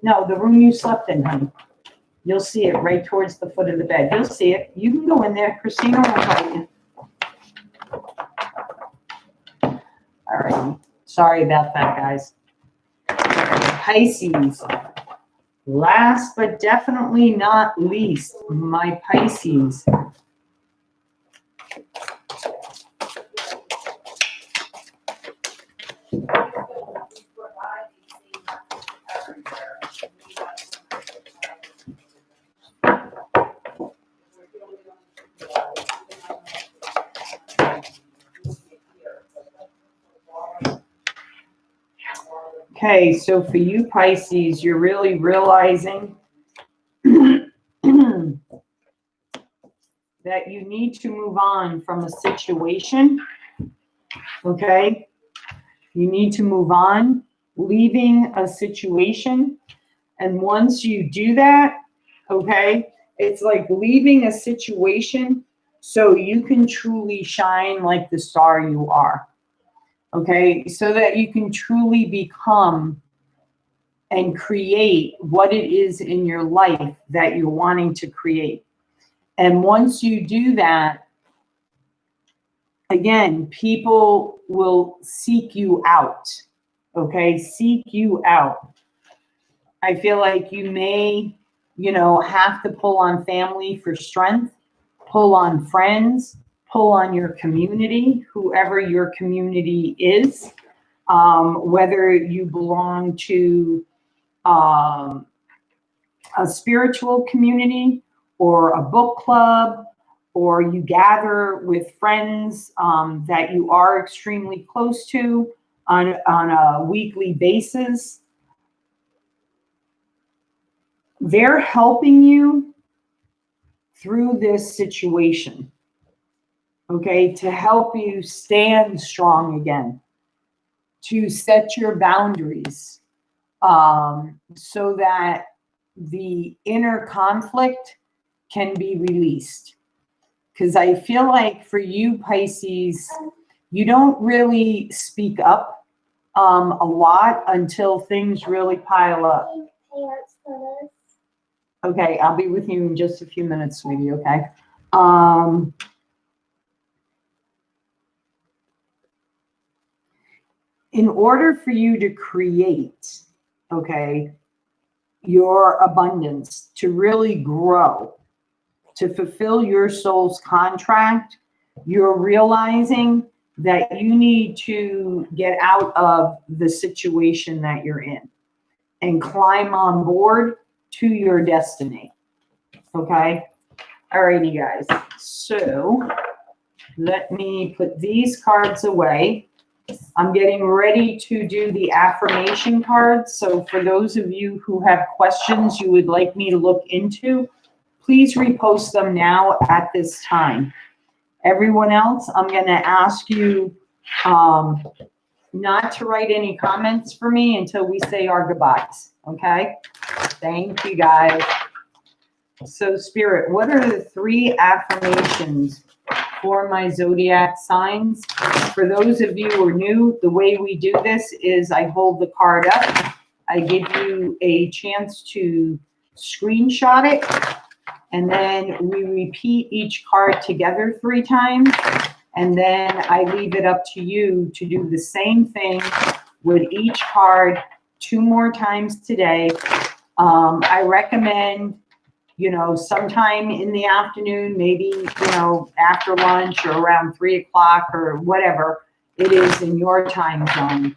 [SPEAKER 1] No, the room you slept in, honey. You'll see it right towards the foot of the bed. You'll see it. You can go in there. Christina will help you. All right. Sorry about that, guys. Pisces. Last but definitely not least, my Pisces. Okay, so for you Pisces, you're really realizing that you need to move on from a situation, okay? You need to move on, leaving a situation. And once you do that, okay, it's like leaving a situation so you can truly shine like the star you are, okay? So that you can truly become and create what it is in your life that you're wanting to create. And once you do that, again, people will seek you out, okay? Seek you out. I feel like you may, you know, have to pull on family for strength, pull on friends, pull on your community, whoever your community is, whether you belong to a spiritual community or a book club, or you gather with friends that you are extremely close to on a weekly basis. They're helping you through this situation, okay, to help you stand strong again, to set your boundaries, so that the inner conflict can be released. Because I feel like for you, Pisces, you don't really speak up a lot until things really pile up. Okay, I'll be with you in just a few minutes, sweetie, okay? In order for you to create, okay, your abundance, to really grow, to fulfill your soul's contract, you're realizing that you need to get out of the situation that you're in and climb on board to your destiny. Okay? Alrighty, guys. So let me put these cards away. I'm getting ready to do the affirmation cards. So for those of you who have questions you would like me to look into, please repost them now at this time. Everyone else, I'm going to ask you not to write any comments for me until we say our goodbyes. Okay? Thank you, guys. So, Spirit, what are the 3 affirmations for my zodiac signs? For those of you who are new, the way we do this is I hold the card up, I give you a chance to screenshot it, and then we repeat each card together 3 times, and then I leave it up to you to do the same thing with each card 2 more times today. I recommend, you know, sometime in the afternoon, maybe, you know, after lunch or around 3 o'clock or whatever it is in your time zone.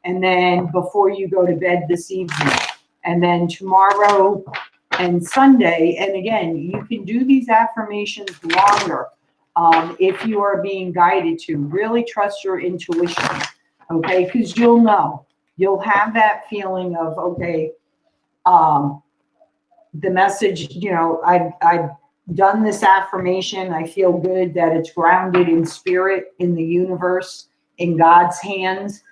[SPEAKER 1] And then before you go to bed this evening, and then tomorrow and Sunday. And again, you can do these affirmations longer if you are being guided to. Really trust your intuition, okay? Because you'll know. You'll have that feeling of, okay, the message, you know, I've done this affirmation. I feel good that it's grounded in spirit, in the universe, in God's hands.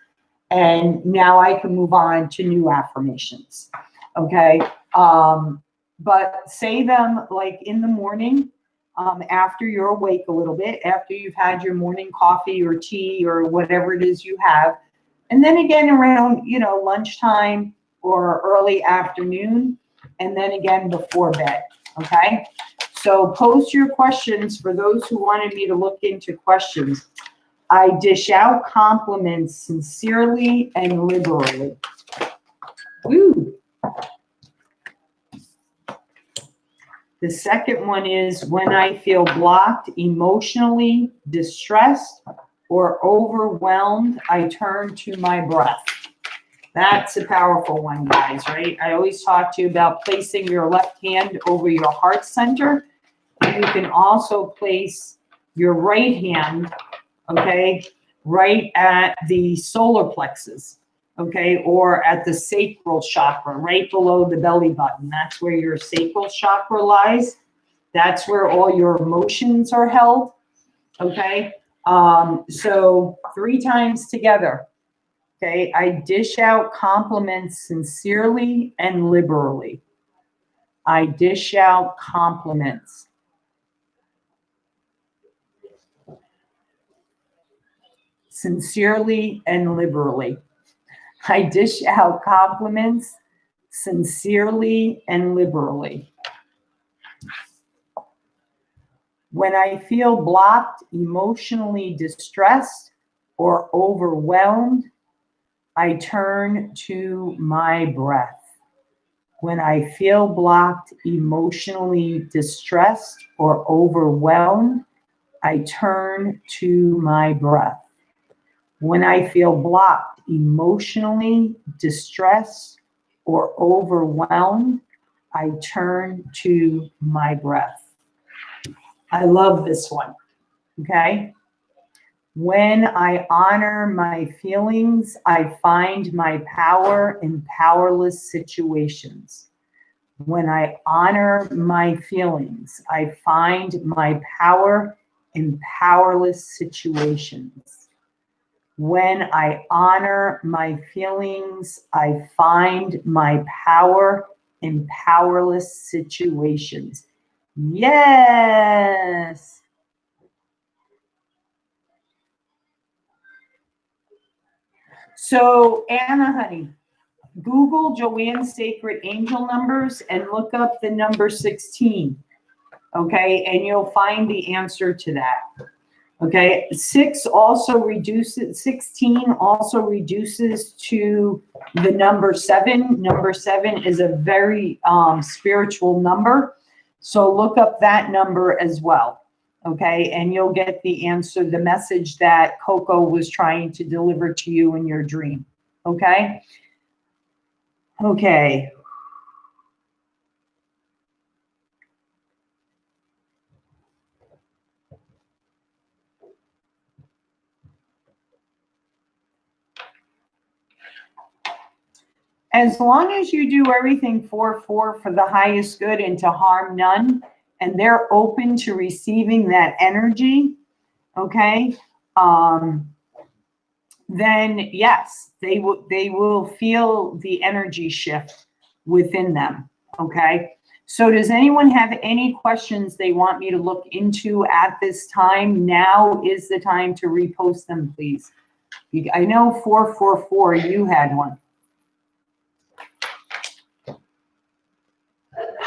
[SPEAKER 1] And now I can move on to new affirmations, okay? But say them like in the morning, after you're awake a little bit, after you've had your morning coffee or tea or whatever it is you have. And then again around, you know, lunchtime or early afternoon, and then again before bed, okay? So post your questions for those who wanted me to look into questions. I dish out compliments sincerely and liberally. Woo. The second one is when I feel blocked, emotionally distressed, or overwhelmed, I turn to my breath. That's a powerful one, guys, right? I always talk to you about placing your left hand over your heart center. And you can also place your right hand, okay, right at the solar plexus, okay, or at the sacral chakra, right below the belly button. That's where your sacral chakra lies. That's where all your emotions are held, okay? So 3 times together, okay? I dish out compliments sincerely and liberally. I dish out compliments. Sincerely and liberally. I dish out compliments sincerely and liberally. When I feel blocked, emotionally distressed, or overwhelmed, I turn to my breath. When I feel blocked, emotionally distressed, or overwhelmed, I turn to my breath. When I feel blocked, emotionally distressed, or overwhelmed, I turn to my breath. I love this one, okay? When I honor my feelings, I find my power in powerless situations. When I honor my feelings, I find my power in powerless situations. When I honor my feelings, I find my power in powerless situations. Yes. So, Anna, honey, Google Joanne's Sacred Angel Numbers and look up the number 16, okay? And you'll find the answer to that. Okay, 16 also reduces to the number 7. Number 7 is a very spiritual number. So look up that number as well. Okay, and you'll get the answer, the message that Coco was trying to deliver to you in your dream. Okay? Okay. As long as you do everything for the highest good and to harm none, and they're open to receiving that energy, okay, then yes, they will feel the energy shift within them, okay? So does anyone have any questions they want me to look into at this time? Now is the time to repost them, please. I know 444, you had one.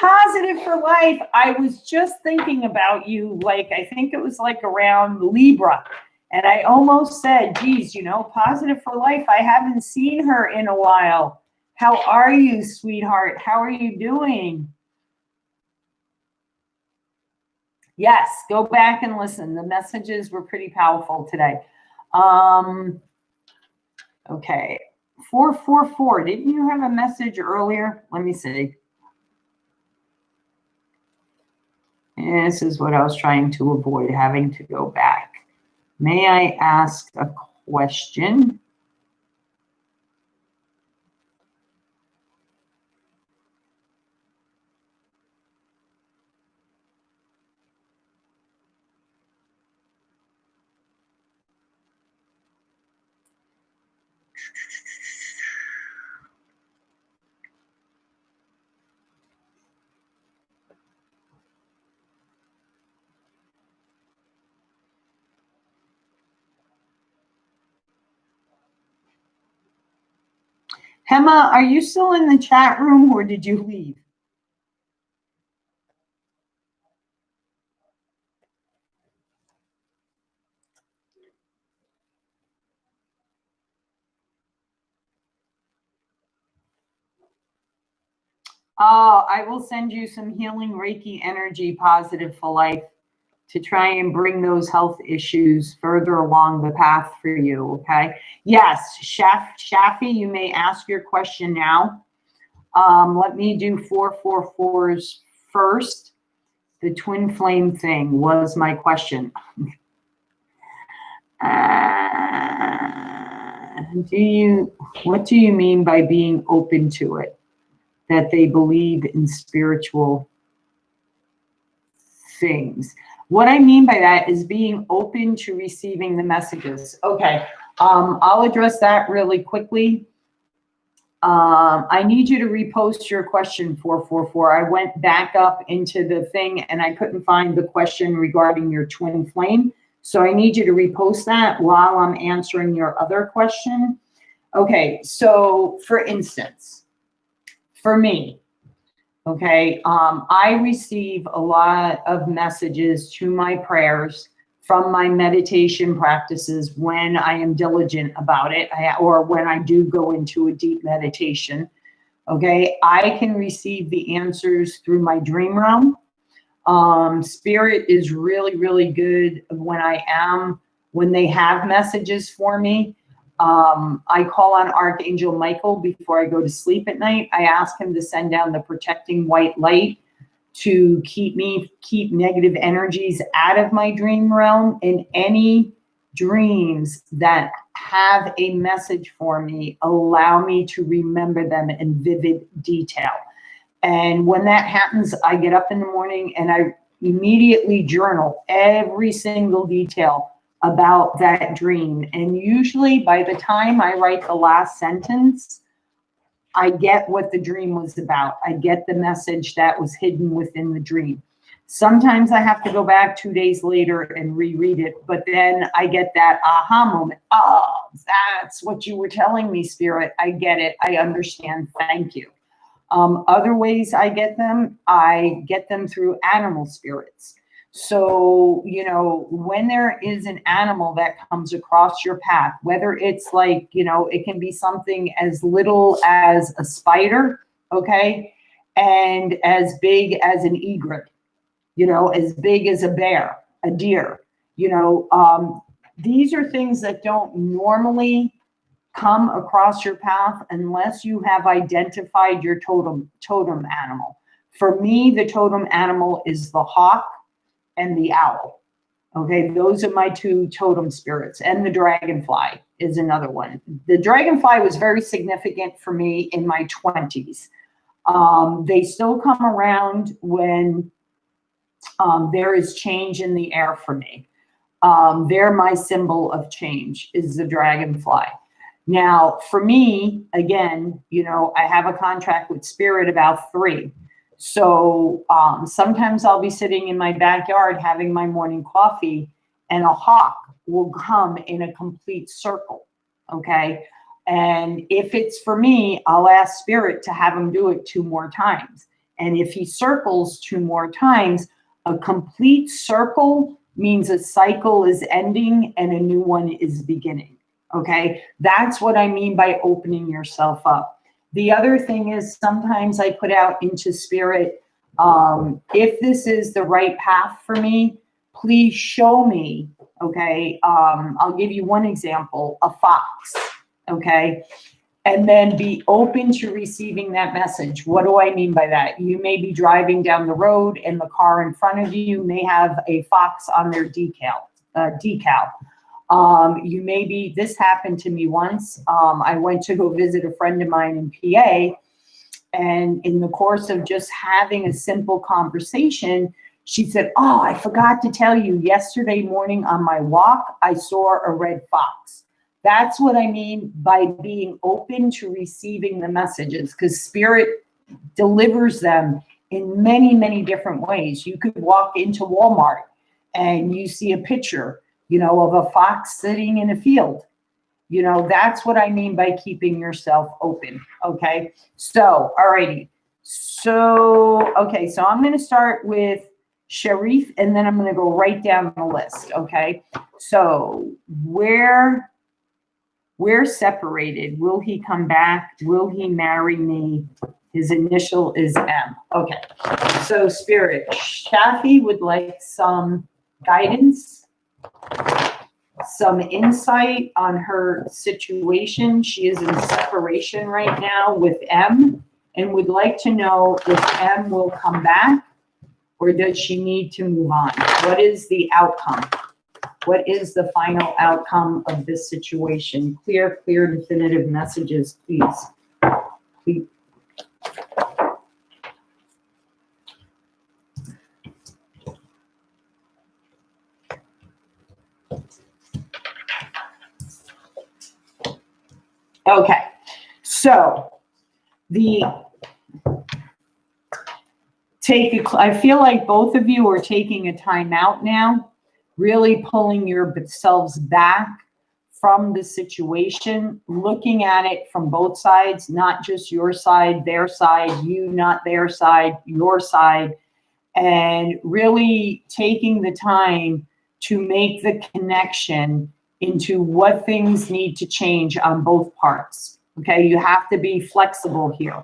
[SPEAKER 1] Positive for life. I was just thinking about you, like, I think it was like around Libra. And I almost said, geez, you know, positive for life. I haven't seen her in a while. How are you, sweetheart? How are you doing? Yes, go back and listen. The messages were pretty powerful today. Okay, 444. Didn't you have a message earlier? Let me see. And this is what I was trying to avoid, having to go back. May I ask a question? Hema, are you still in the chat room or did you leave? I will send you some healing Reiki energy, positive for life, to try and bring those health issues further along the path for you, okay? Yes, Shafi, you may ask your question now. Let me do 444s first. The twin flame thing was my question. What do you mean by being open to it? That they believe in spiritual things. What I mean by that is being open to receiving the messages. Okay, I'll address that really quickly. I need you to repost your question 444. I went back up into the thing and I couldn't find the question regarding your twin flame. So I need you to repost that while I'm answering your other question. Okay, so for instance, for me, okay, I receive a lot of messages to my prayers from my meditation practices when I am diligent about it, or when I do go into a deep meditation. Okay, I can receive the answers through my dream realm. Spirit is really, really good when they have messages for me. I call on Archangel Michael before I go to sleep at night. I ask him to send down the protecting white light to keep negative energies out of my dream realm, and any dreams that have a message for me, allow me to remember them in vivid detail. And when that happens, I get up in the morning and I immediately journal every single detail about that dream. And usually by the time I write the last sentence, I get what the dream was about. I get the message that was hidden within the dream. Sometimes I have to go back 2 days later and reread it, but then I get that aha moment. Oh, that's what you were telling me, Spirit. I get it. I understand. Thank you. Other ways I get them through animal spirits. So, you know, when there is an animal that comes across your path, whether it's like, you know, it can be something as little as a spider, okay, and as big as an egret, you know, as big as a bear, a deer, you know, these are things that don't normally come across your path unless you have identified your totem animal. For me, the totem animal is the hawk and the owl. Okay, those are my two totem spirits. And the dragonfly is another one. The dragonfly was very significant for me in my 20s. They still come around when there is change in the air for me. They're my symbol of change, is the dragonfly. Now, for me, again, you know, I have a contract with Spirit about 3. So sometimes I'll be sitting in my backyard having my morning coffee and a hawk will come in a complete circle, okay? And if it's for me, I'll ask Spirit to have him do it 2 more times. And if he circles 2 more times, a complete circle means a cycle is ending and a new one is beginning. Okay, that's what I mean by opening yourself up. The other thing is sometimes I put out into spirit, if this is the right path for me, please show me. Okay, I'll give you one example, a fox. Okay, and then be open to receiving that message. What do I mean by that? You may be driving down the road and the car in front of you may have a fox on their decal. You may be, this happened to me once. I went to go visit a friend of mine in PA, and in the course of just having a simple conversation, she said, oh, I forgot to tell you, yesterday morning on my walk, I saw a red fox. That's what I mean by being open to receiving the messages, because spirit delivers them in many, many different ways. You could walk into Walmart and you see a picture, you know, of a fox sitting in a field. You know, that's what I mean by keeping yourself open. Okay. So, alrighty. So, okay. So I'm going to start with Sharif and then I'm going to go right down the list. Okay. So we're separated. Will he come back? Will he marry me? His initial is M. Okay. So Spirit, Shafi would like some guidance, some insight on her situation. She is in separation right now with M and would like to know if M will come back or does she need to move on? What is the outcome? What is the final outcome of this situation? Clear, definitive messages, please. Please. Okay, so I feel like both of you are taking a time out now, really pulling yourselves back from the situation, looking at it from both sides, not just your side, their side, you, not their side, your side, and really taking the time to make the connection into what things need to change on both parts. Okay, you have to be flexible here.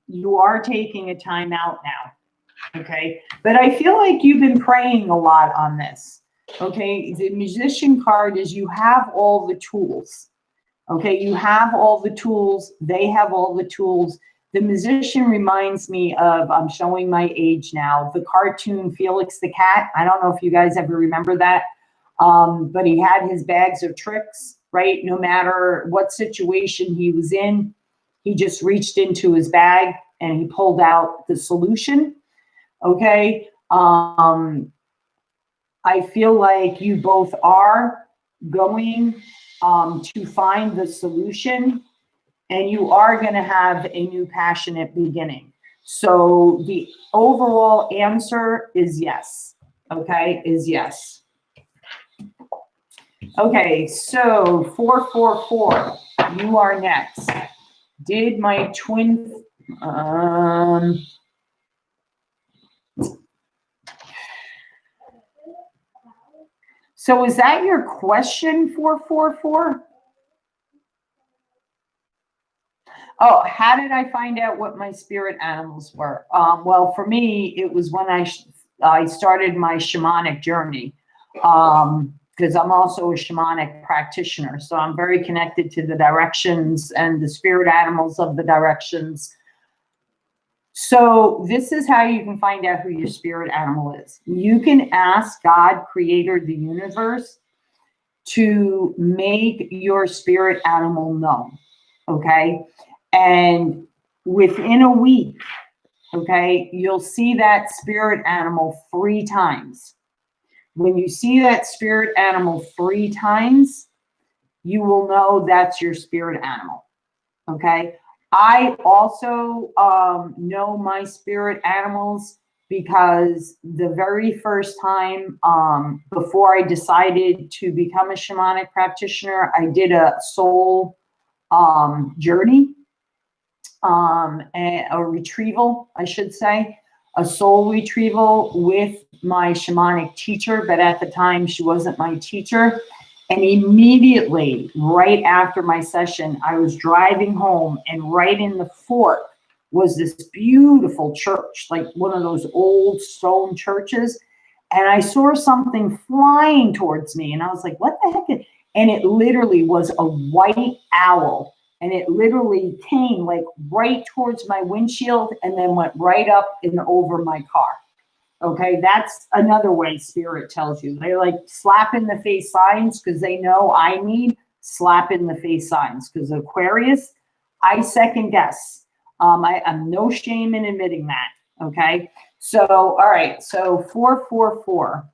[SPEAKER 1] You are taking a time out now. Okay, but I feel like you've been praying a lot on this. Okay, the Magician card is you have all the tools. Okay, you have all the tools. They have all the tools. The Magician reminds me of, I'm showing my age now, the cartoon Felix the Cat. I don't know if you guys ever remember that. But he had his bags of tricks, right? No matter what situation he was in, he just reached into his bag and he pulled out the solution. Okay. I feel like you both are going to find the solution and you are going to have a new passionate beginning. So the overall answer is yes. Okay, is yes. Okay, so 444, you are next. Did my twin, so is that your question, 444? Oh, how did I find out what my spirit animals were? Well, for me, it was when I started my shamanic journey. Because I'm also a shamanic practitioner. So I'm very connected to the directions and the spirit animals of the directions. So this is how you can find out who your spirit animal is. You can ask God, creator of the universe, to make your spirit animal known, okay? And within a week, okay, you'll see that spirit animal 3 times. When you see that spirit animal 3 times, you will know that's your spirit animal, okay? I also know my spirit animals because the very first time before I decided to become a shamanic practitioner, I did a soul journey. a retrieval, I should say, a soul retrieval with my shamanic teacher, but at the time she wasn't my teacher. And immediately, right after my session, I was driving home, and right in the fork was this beautiful church, like one of those old stone churches. And I saw something flying towards me, and I was like, what the heck? And it literally was a white owl. And it literally came like right towards my windshield and then went right up and over my car. Okay, that's another way Spirit tells you. They like slap in the face signs because they know I need slap in the face signs. Because Aquarius, I second guess. I'm no shame in admitting that. Okay, so all right, so 444.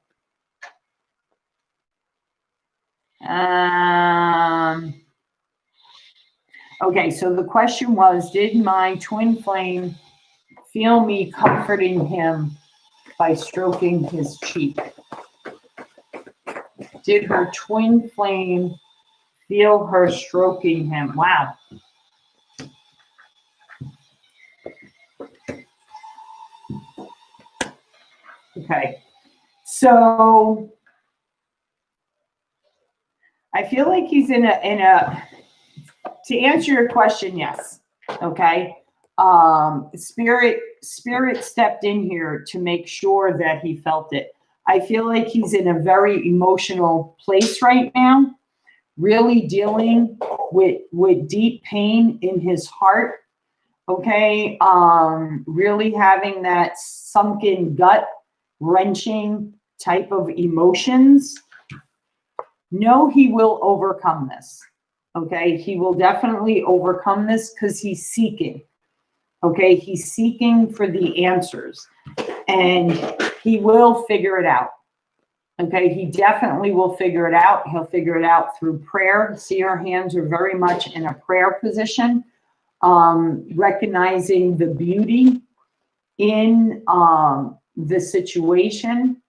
[SPEAKER 1] Okay, so the question was, did my twin flame feel me comforting him by stroking his cheek? Did her twin flame feel her stroking him? Wow. Okay, so I feel like he's in a, to answer your question, yes. Okay. Spirit stepped in here to make sure that he felt it. I feel like he's in a very emotional place right now, really dealing with deep pain in his heart. Okay. Really having that sunken gut wrenching type of emotions. No, he will overcome this. Okay, he will definitely overcome this because he's seeking. Okay, he's seeking for the answers, and he will figure it out. Okay, he definitely will figure it out. He'll figure it out through prayer. See, our hands are very much in a prayer position, recognizing the beauty in the situation,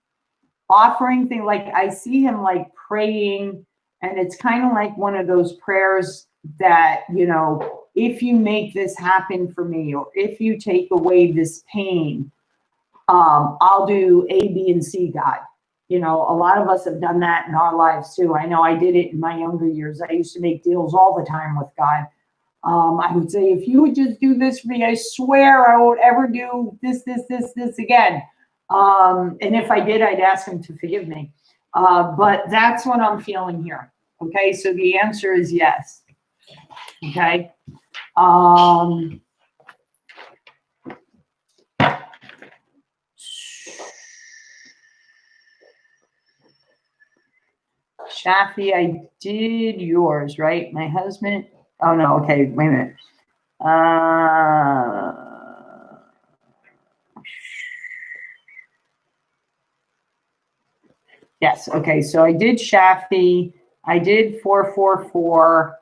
[SPEAKER 1] offering things. Like I see him like praying. And it's kind of like one of those prayers that, you know, if you make this happen for me, or if you take away this pain, I'll do A, B, and C, God. You know, a lot of us have done that in our lives too. I know I did it in my younger years. I used to make deals all the time with God. I would say, if you would just do this for me, I swear I won't ever do this again. And if I did, I'd ask him to forgive me. But that's what I'm feeling here. Okay, so the answer is yes. Okay. Shafi, I did yours, right? My husband. Oh no, okay, wait a minute. Yes, okay, so I did Shafi, I did 444,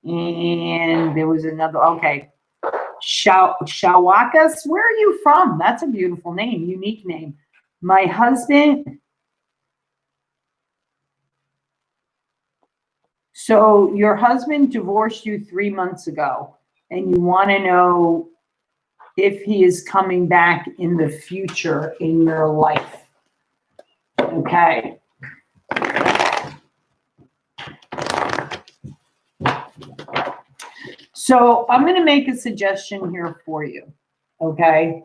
[SPEAKER 1] and there was another, okay. Shawakas, where are you from? That's a beautiful name, unique name. My husband. So your husband divorced you 3 months ago, and you want to know if he is coming back in the future in your life. Okay. So I'm going to make a suggestion here for you. Okay.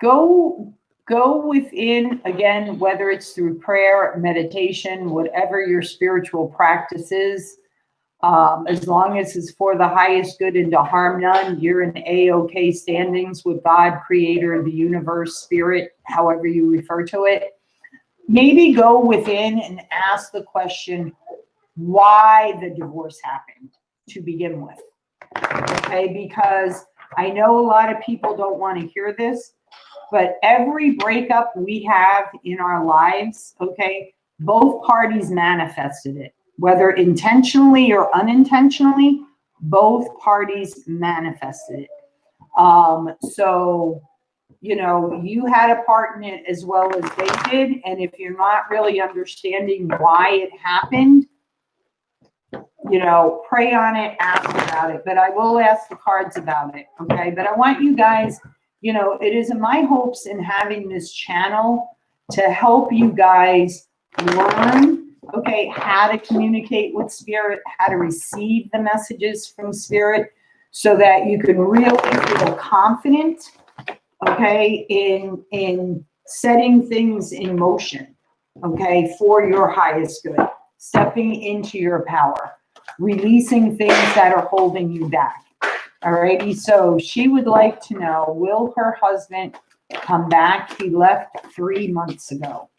[SPEAKER 1] Go within, again, whether it's through prayer, meditation, whatever your spiritual practice is, as long as it's for the highest good and to harm none, you're in A-OK standings with God, creator, the universe, spirit, however you refer to it. Maybe go within and ask the question, why the divorce happened to begin with. Okay, because I know a lot of people don't want to hear this, but every breakup we have in our lives, okay, both parties manifested it. Whether intentionally or unintentionally, both parties manifested it. So you know, you had a part in it as well as they did. And if you're not really understanding why it happened, you know, pray on it, ask about it. But I will ask the cards about it, okay? But I want you guys, you know, it is in my hopes in having this channel to help you guys learn, okay, how to communicate with spirit, how to receive the messages from spirit, so that you can really feel confident, okay, in setting things in motion, okay, for your highest good, stepping into your power, releasing things that are holding you back. Alrighty, so she would like to know, will her husband come back? He left 3 months ago.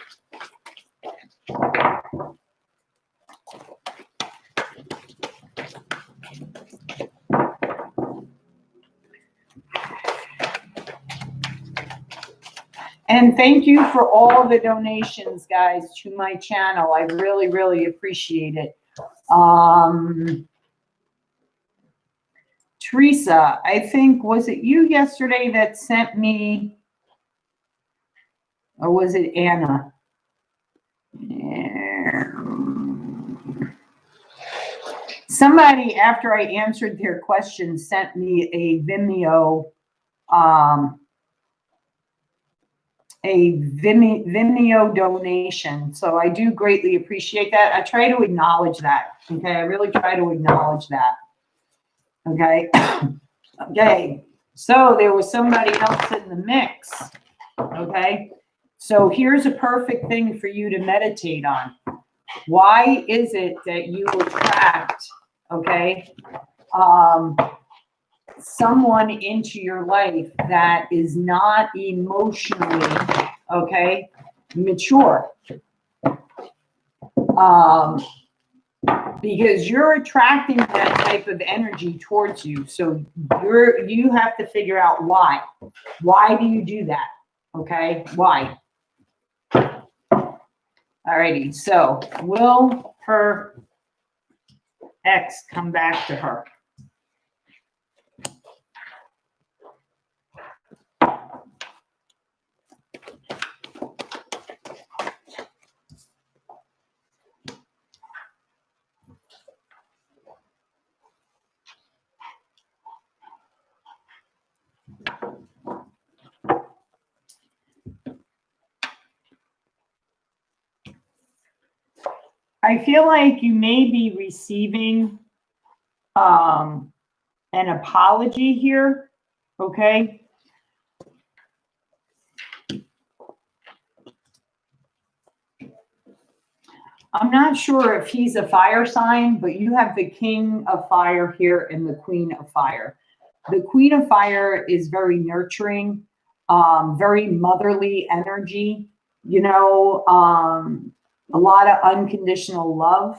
[SPEAKER 1] And thank you for all the donations, guys, to my channel. I really, really appreciate it. Teresa, I think, was it you yesterday that sent me, or was it Anna? Somebody, after I answered their question, sent me a Vimeo, Vimeo donation. So I do greatly appreciate that. I try to acknowledge that. Okay, I really try to acknowledge that. Okay. Okay. So there was somebody else in the mix. Okay. So here's a perfect thing for you to meditate on. Why is it that you attract, okay, someone into your life that is not emotionally, okay, mature? Because you're attracting that type of energy towards you. So you have to figure out why. Why do you do that? Okay, why? Alrighty, so will her ex come back to her? I feel like you may be receiving an apology here, okay? I'm not sure if he's a fire sign, but you have the King of Fire here and the Queen of Fire. The Queen of Fire is very nurturing, very motherly energy, you know, a lot of unconditional love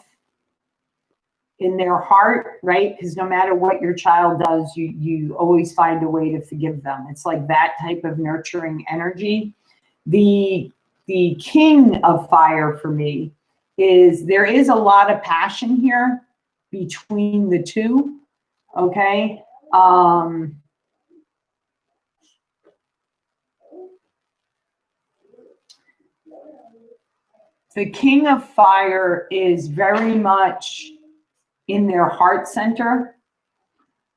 [SPEAKER 1] in their heart, right? Because no matter what your child does, you always find a way to forgive them. It's like that type of nurturing energy. The King of Fire for me is there is a lot of passion here between the two, okay? The King of Fire is very much in their heart center.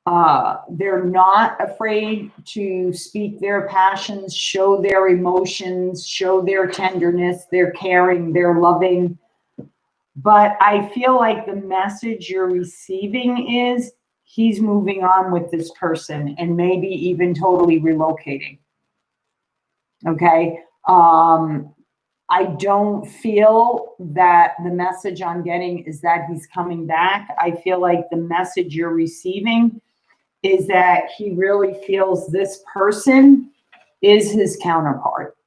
[SPEAKER 1] They're not afraid to speak their passions, show their emotions, show their tenderness, their caring, their loving. But I feel like the message you're receiving is he's moving on with this person and maybe even totally relocating. Okay. I don't feel that the message I'm getting is that he's coming back. I feel like the message you're receiving is that he really feels this person is his counterpart.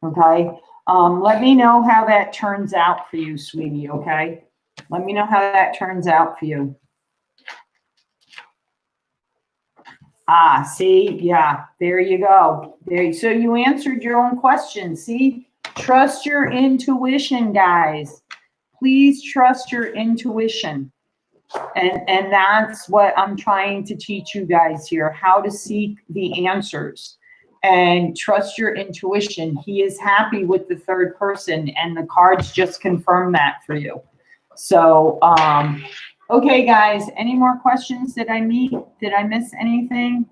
[SPEAKER 1] Okay. Let me know how that turns out for you, sweetie. Okay. Let me know how that turns out for you. Ah, see, yeah, there you go. So you answered your own question. See, trust your intuition, guys. Please trust your intuition. And that's what I'm trying to teach you guys here, how to seek the answers and trust your intuition. He is happy with the third person, and the cards just confirm that for you. So, okay, guys, any more questions? Did I miss anything?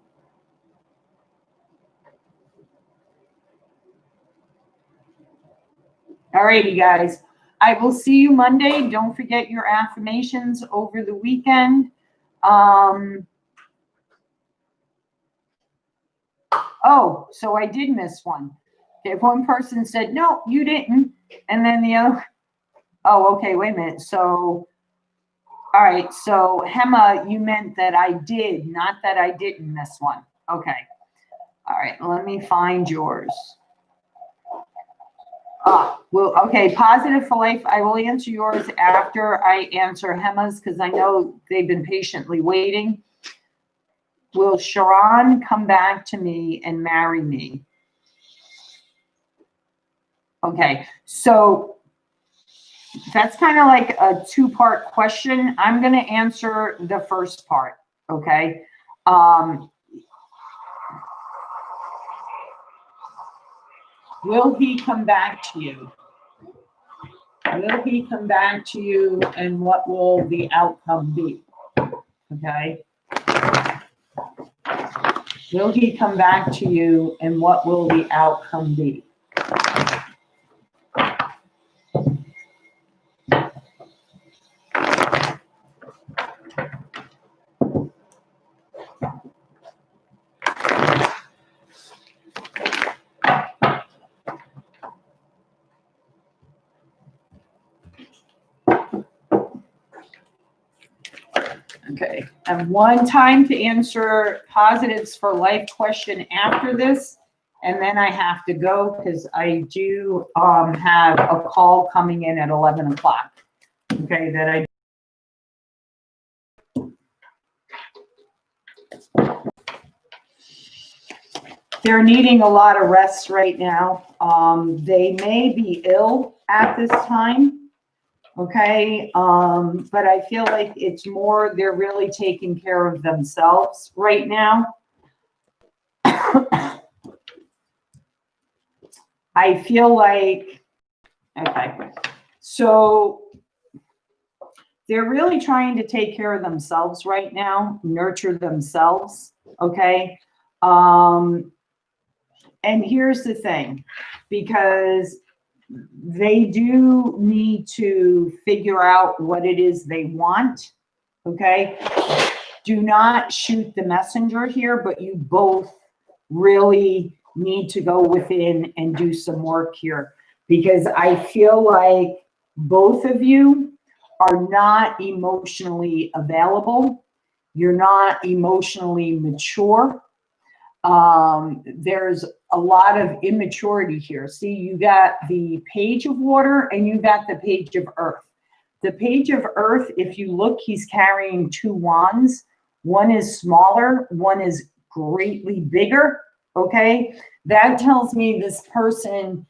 [SPEAKER 1] Alrighty, guys. I will see you Monday. Don't forget your affirmations over the weekend. Oh, so I did miss one. If one person said, no, you didn't. And then the other, oh, okay, wait a minute. So, all right. So Hema, you meant that I did, not that I didn't miss one. Okay. All right. Let me find yours. Well, okay, positive for life. I will answer yours after I answer Hema's because I know they've been patiently waiting. Will Sharon come back to me and marry me? Okay, so that's kind of like a two-part question. I'm going to answer the first part, okay? Will he come back to you? Will he come back to you, and what will the outcome be? Okay. Will he come back to you, and what will the outcome be? Okay, I have one time to answer positives for life question after this, and then I have to go because I do have a call coming in at 11 o'clock. Okay, that I. They're needing a lot of rest right now. They may be ill at this time. Okay, but I feel like it's more they're really taking care of themselves right now. I feel like, okay, so they're really trying to take care of themselves right now, nurture themselves, okay? And here's the thing, because they do need to figure out what it is they want, okay? Do not shoot the messenger here, but you both really need to go within and do some work here, because I feel like both of you are not emotionally available. You're not emotionally mature. There's a lot of immaturity here. See, you got the Page of Water and you got the Page of Earth. The Page of Earth, if you look, he's carrying two wands. One is smaller, one is greatly bigger, okay? That tells me this person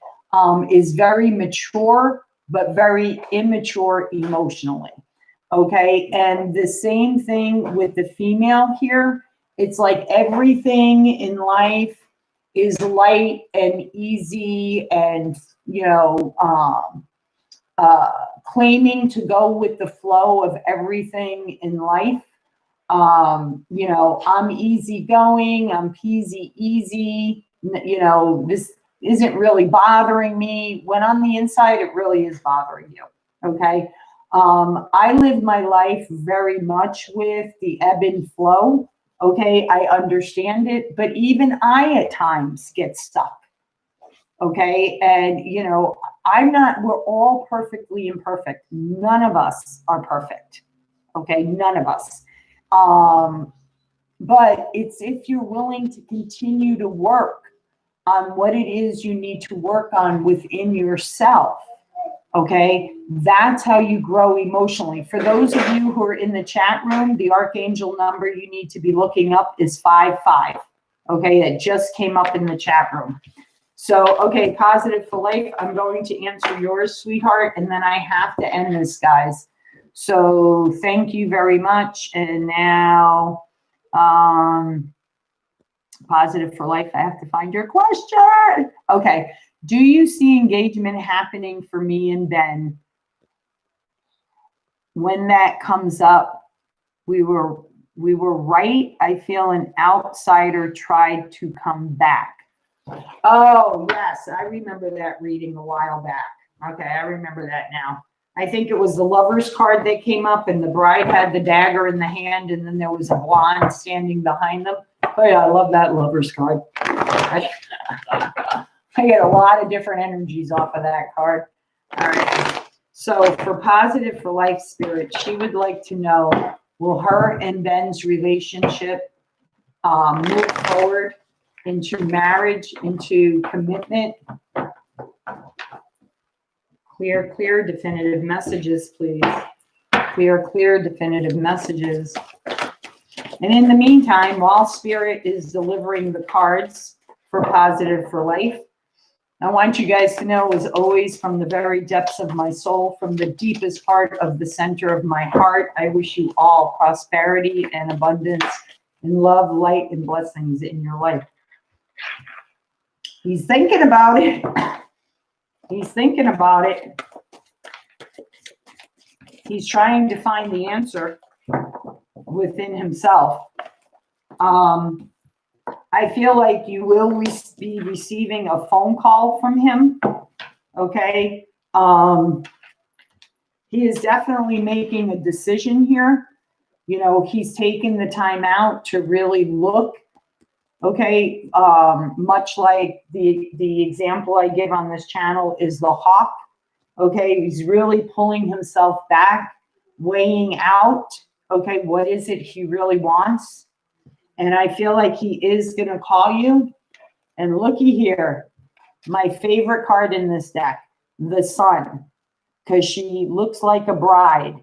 [SPEAKER 1] is very mature, but very immature emotionally, okay? And the same thing with the female here. It's like everything in life is light and easy and, you know, claiming to go with the flow of everything in life. You know, I'm easygoing, I'm peasy easy, you know, this isn't really bothering me. When on the inside, it really is bothering you, okay? I live my life very much with the ebb and flow. Okay, I understand it, but even I at times get stuck. Okay, and you know, we're all perfectly imperfect. None of us are perfect. Okay, none of us. But it's if you're willing to continue to work on what it is you need to work on within yourself. Okay, that's how you grow emotionally. For those of you who are in the chat room, the archangel number you need to be looking up is 55. Okay, it just came up in the chat room. So, okay, positive for life. I'm going to answer yours, sweetheart, and then I have to end this, guys. So thank you very much. And now, positive for life. I have to find your question. Okay. Do you see engagement happening for me and Ben? When that comes up, we were right. I feel an outsider tried to come back. Oh, yes. I remember that reading a while back. Okay. I remember that now. I think it was the Lover's card that came up, and the bride had the dagger in the hand, and then there was a blonde standing behind them. Oh, yeah, I love that Lover's card. I get a lot of different energies off of that card. All right. So for positive for life spirit, she would like to know, will her and Ben's relationship move forward into marriage, into commitment? Clear, definitive messages, please. Clear, definitive messages. And in the meantime, while Spirit is delivering the cards for positive for life, I want you guys to know, as always, from the very depths of my soul, from the deepest part of the center of my heart, I wish you all prosperity and abundance and love, light, and blessings in your life. He's thinking about it. He's thinking about it. He's trying to find the answer within himself. I feel like you will be receiving a phone call from him. Okay. He is definitely making a decision here. You know, he's taking the time out to really look. Okay, much like the example I give on this channel is the hawk. Okay, he's really pulling himself back, weighing out, okay, what is it he really wants? And I feel like he is going to call you. And looky here, my favorite card in this deck, the Sun, because she looks like a bride.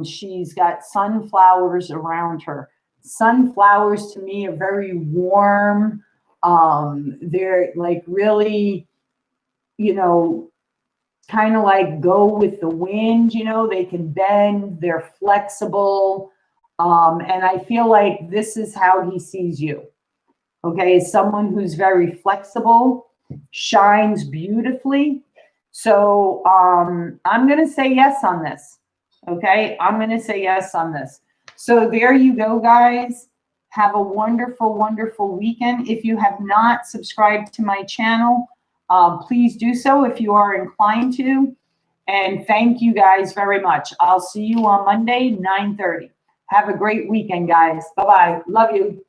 [SPEAKER 1] She's got sunflowers around her. Sunflowers to me are very warm. They're like really, you know, kind of like go with the wind, you know, they can bend, they're flexible. And I feel like this is how he sees you. Okay, as someone who's very flexible, shines beautifully. So I'm going to say yes on this. Okay, I'm going to say yes on this. So there you go, guys. Have a wonderful, wonderful weekend. If you have not subscribed to my channel, please do so if you are inclined to. And thank you guys very much. I'll see you on Monday, 9:30. Have a great weekend, guys. Bye-bye. Love you.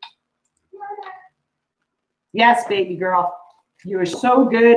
[SPEAKER 1] Yes, baby girl. You are so good.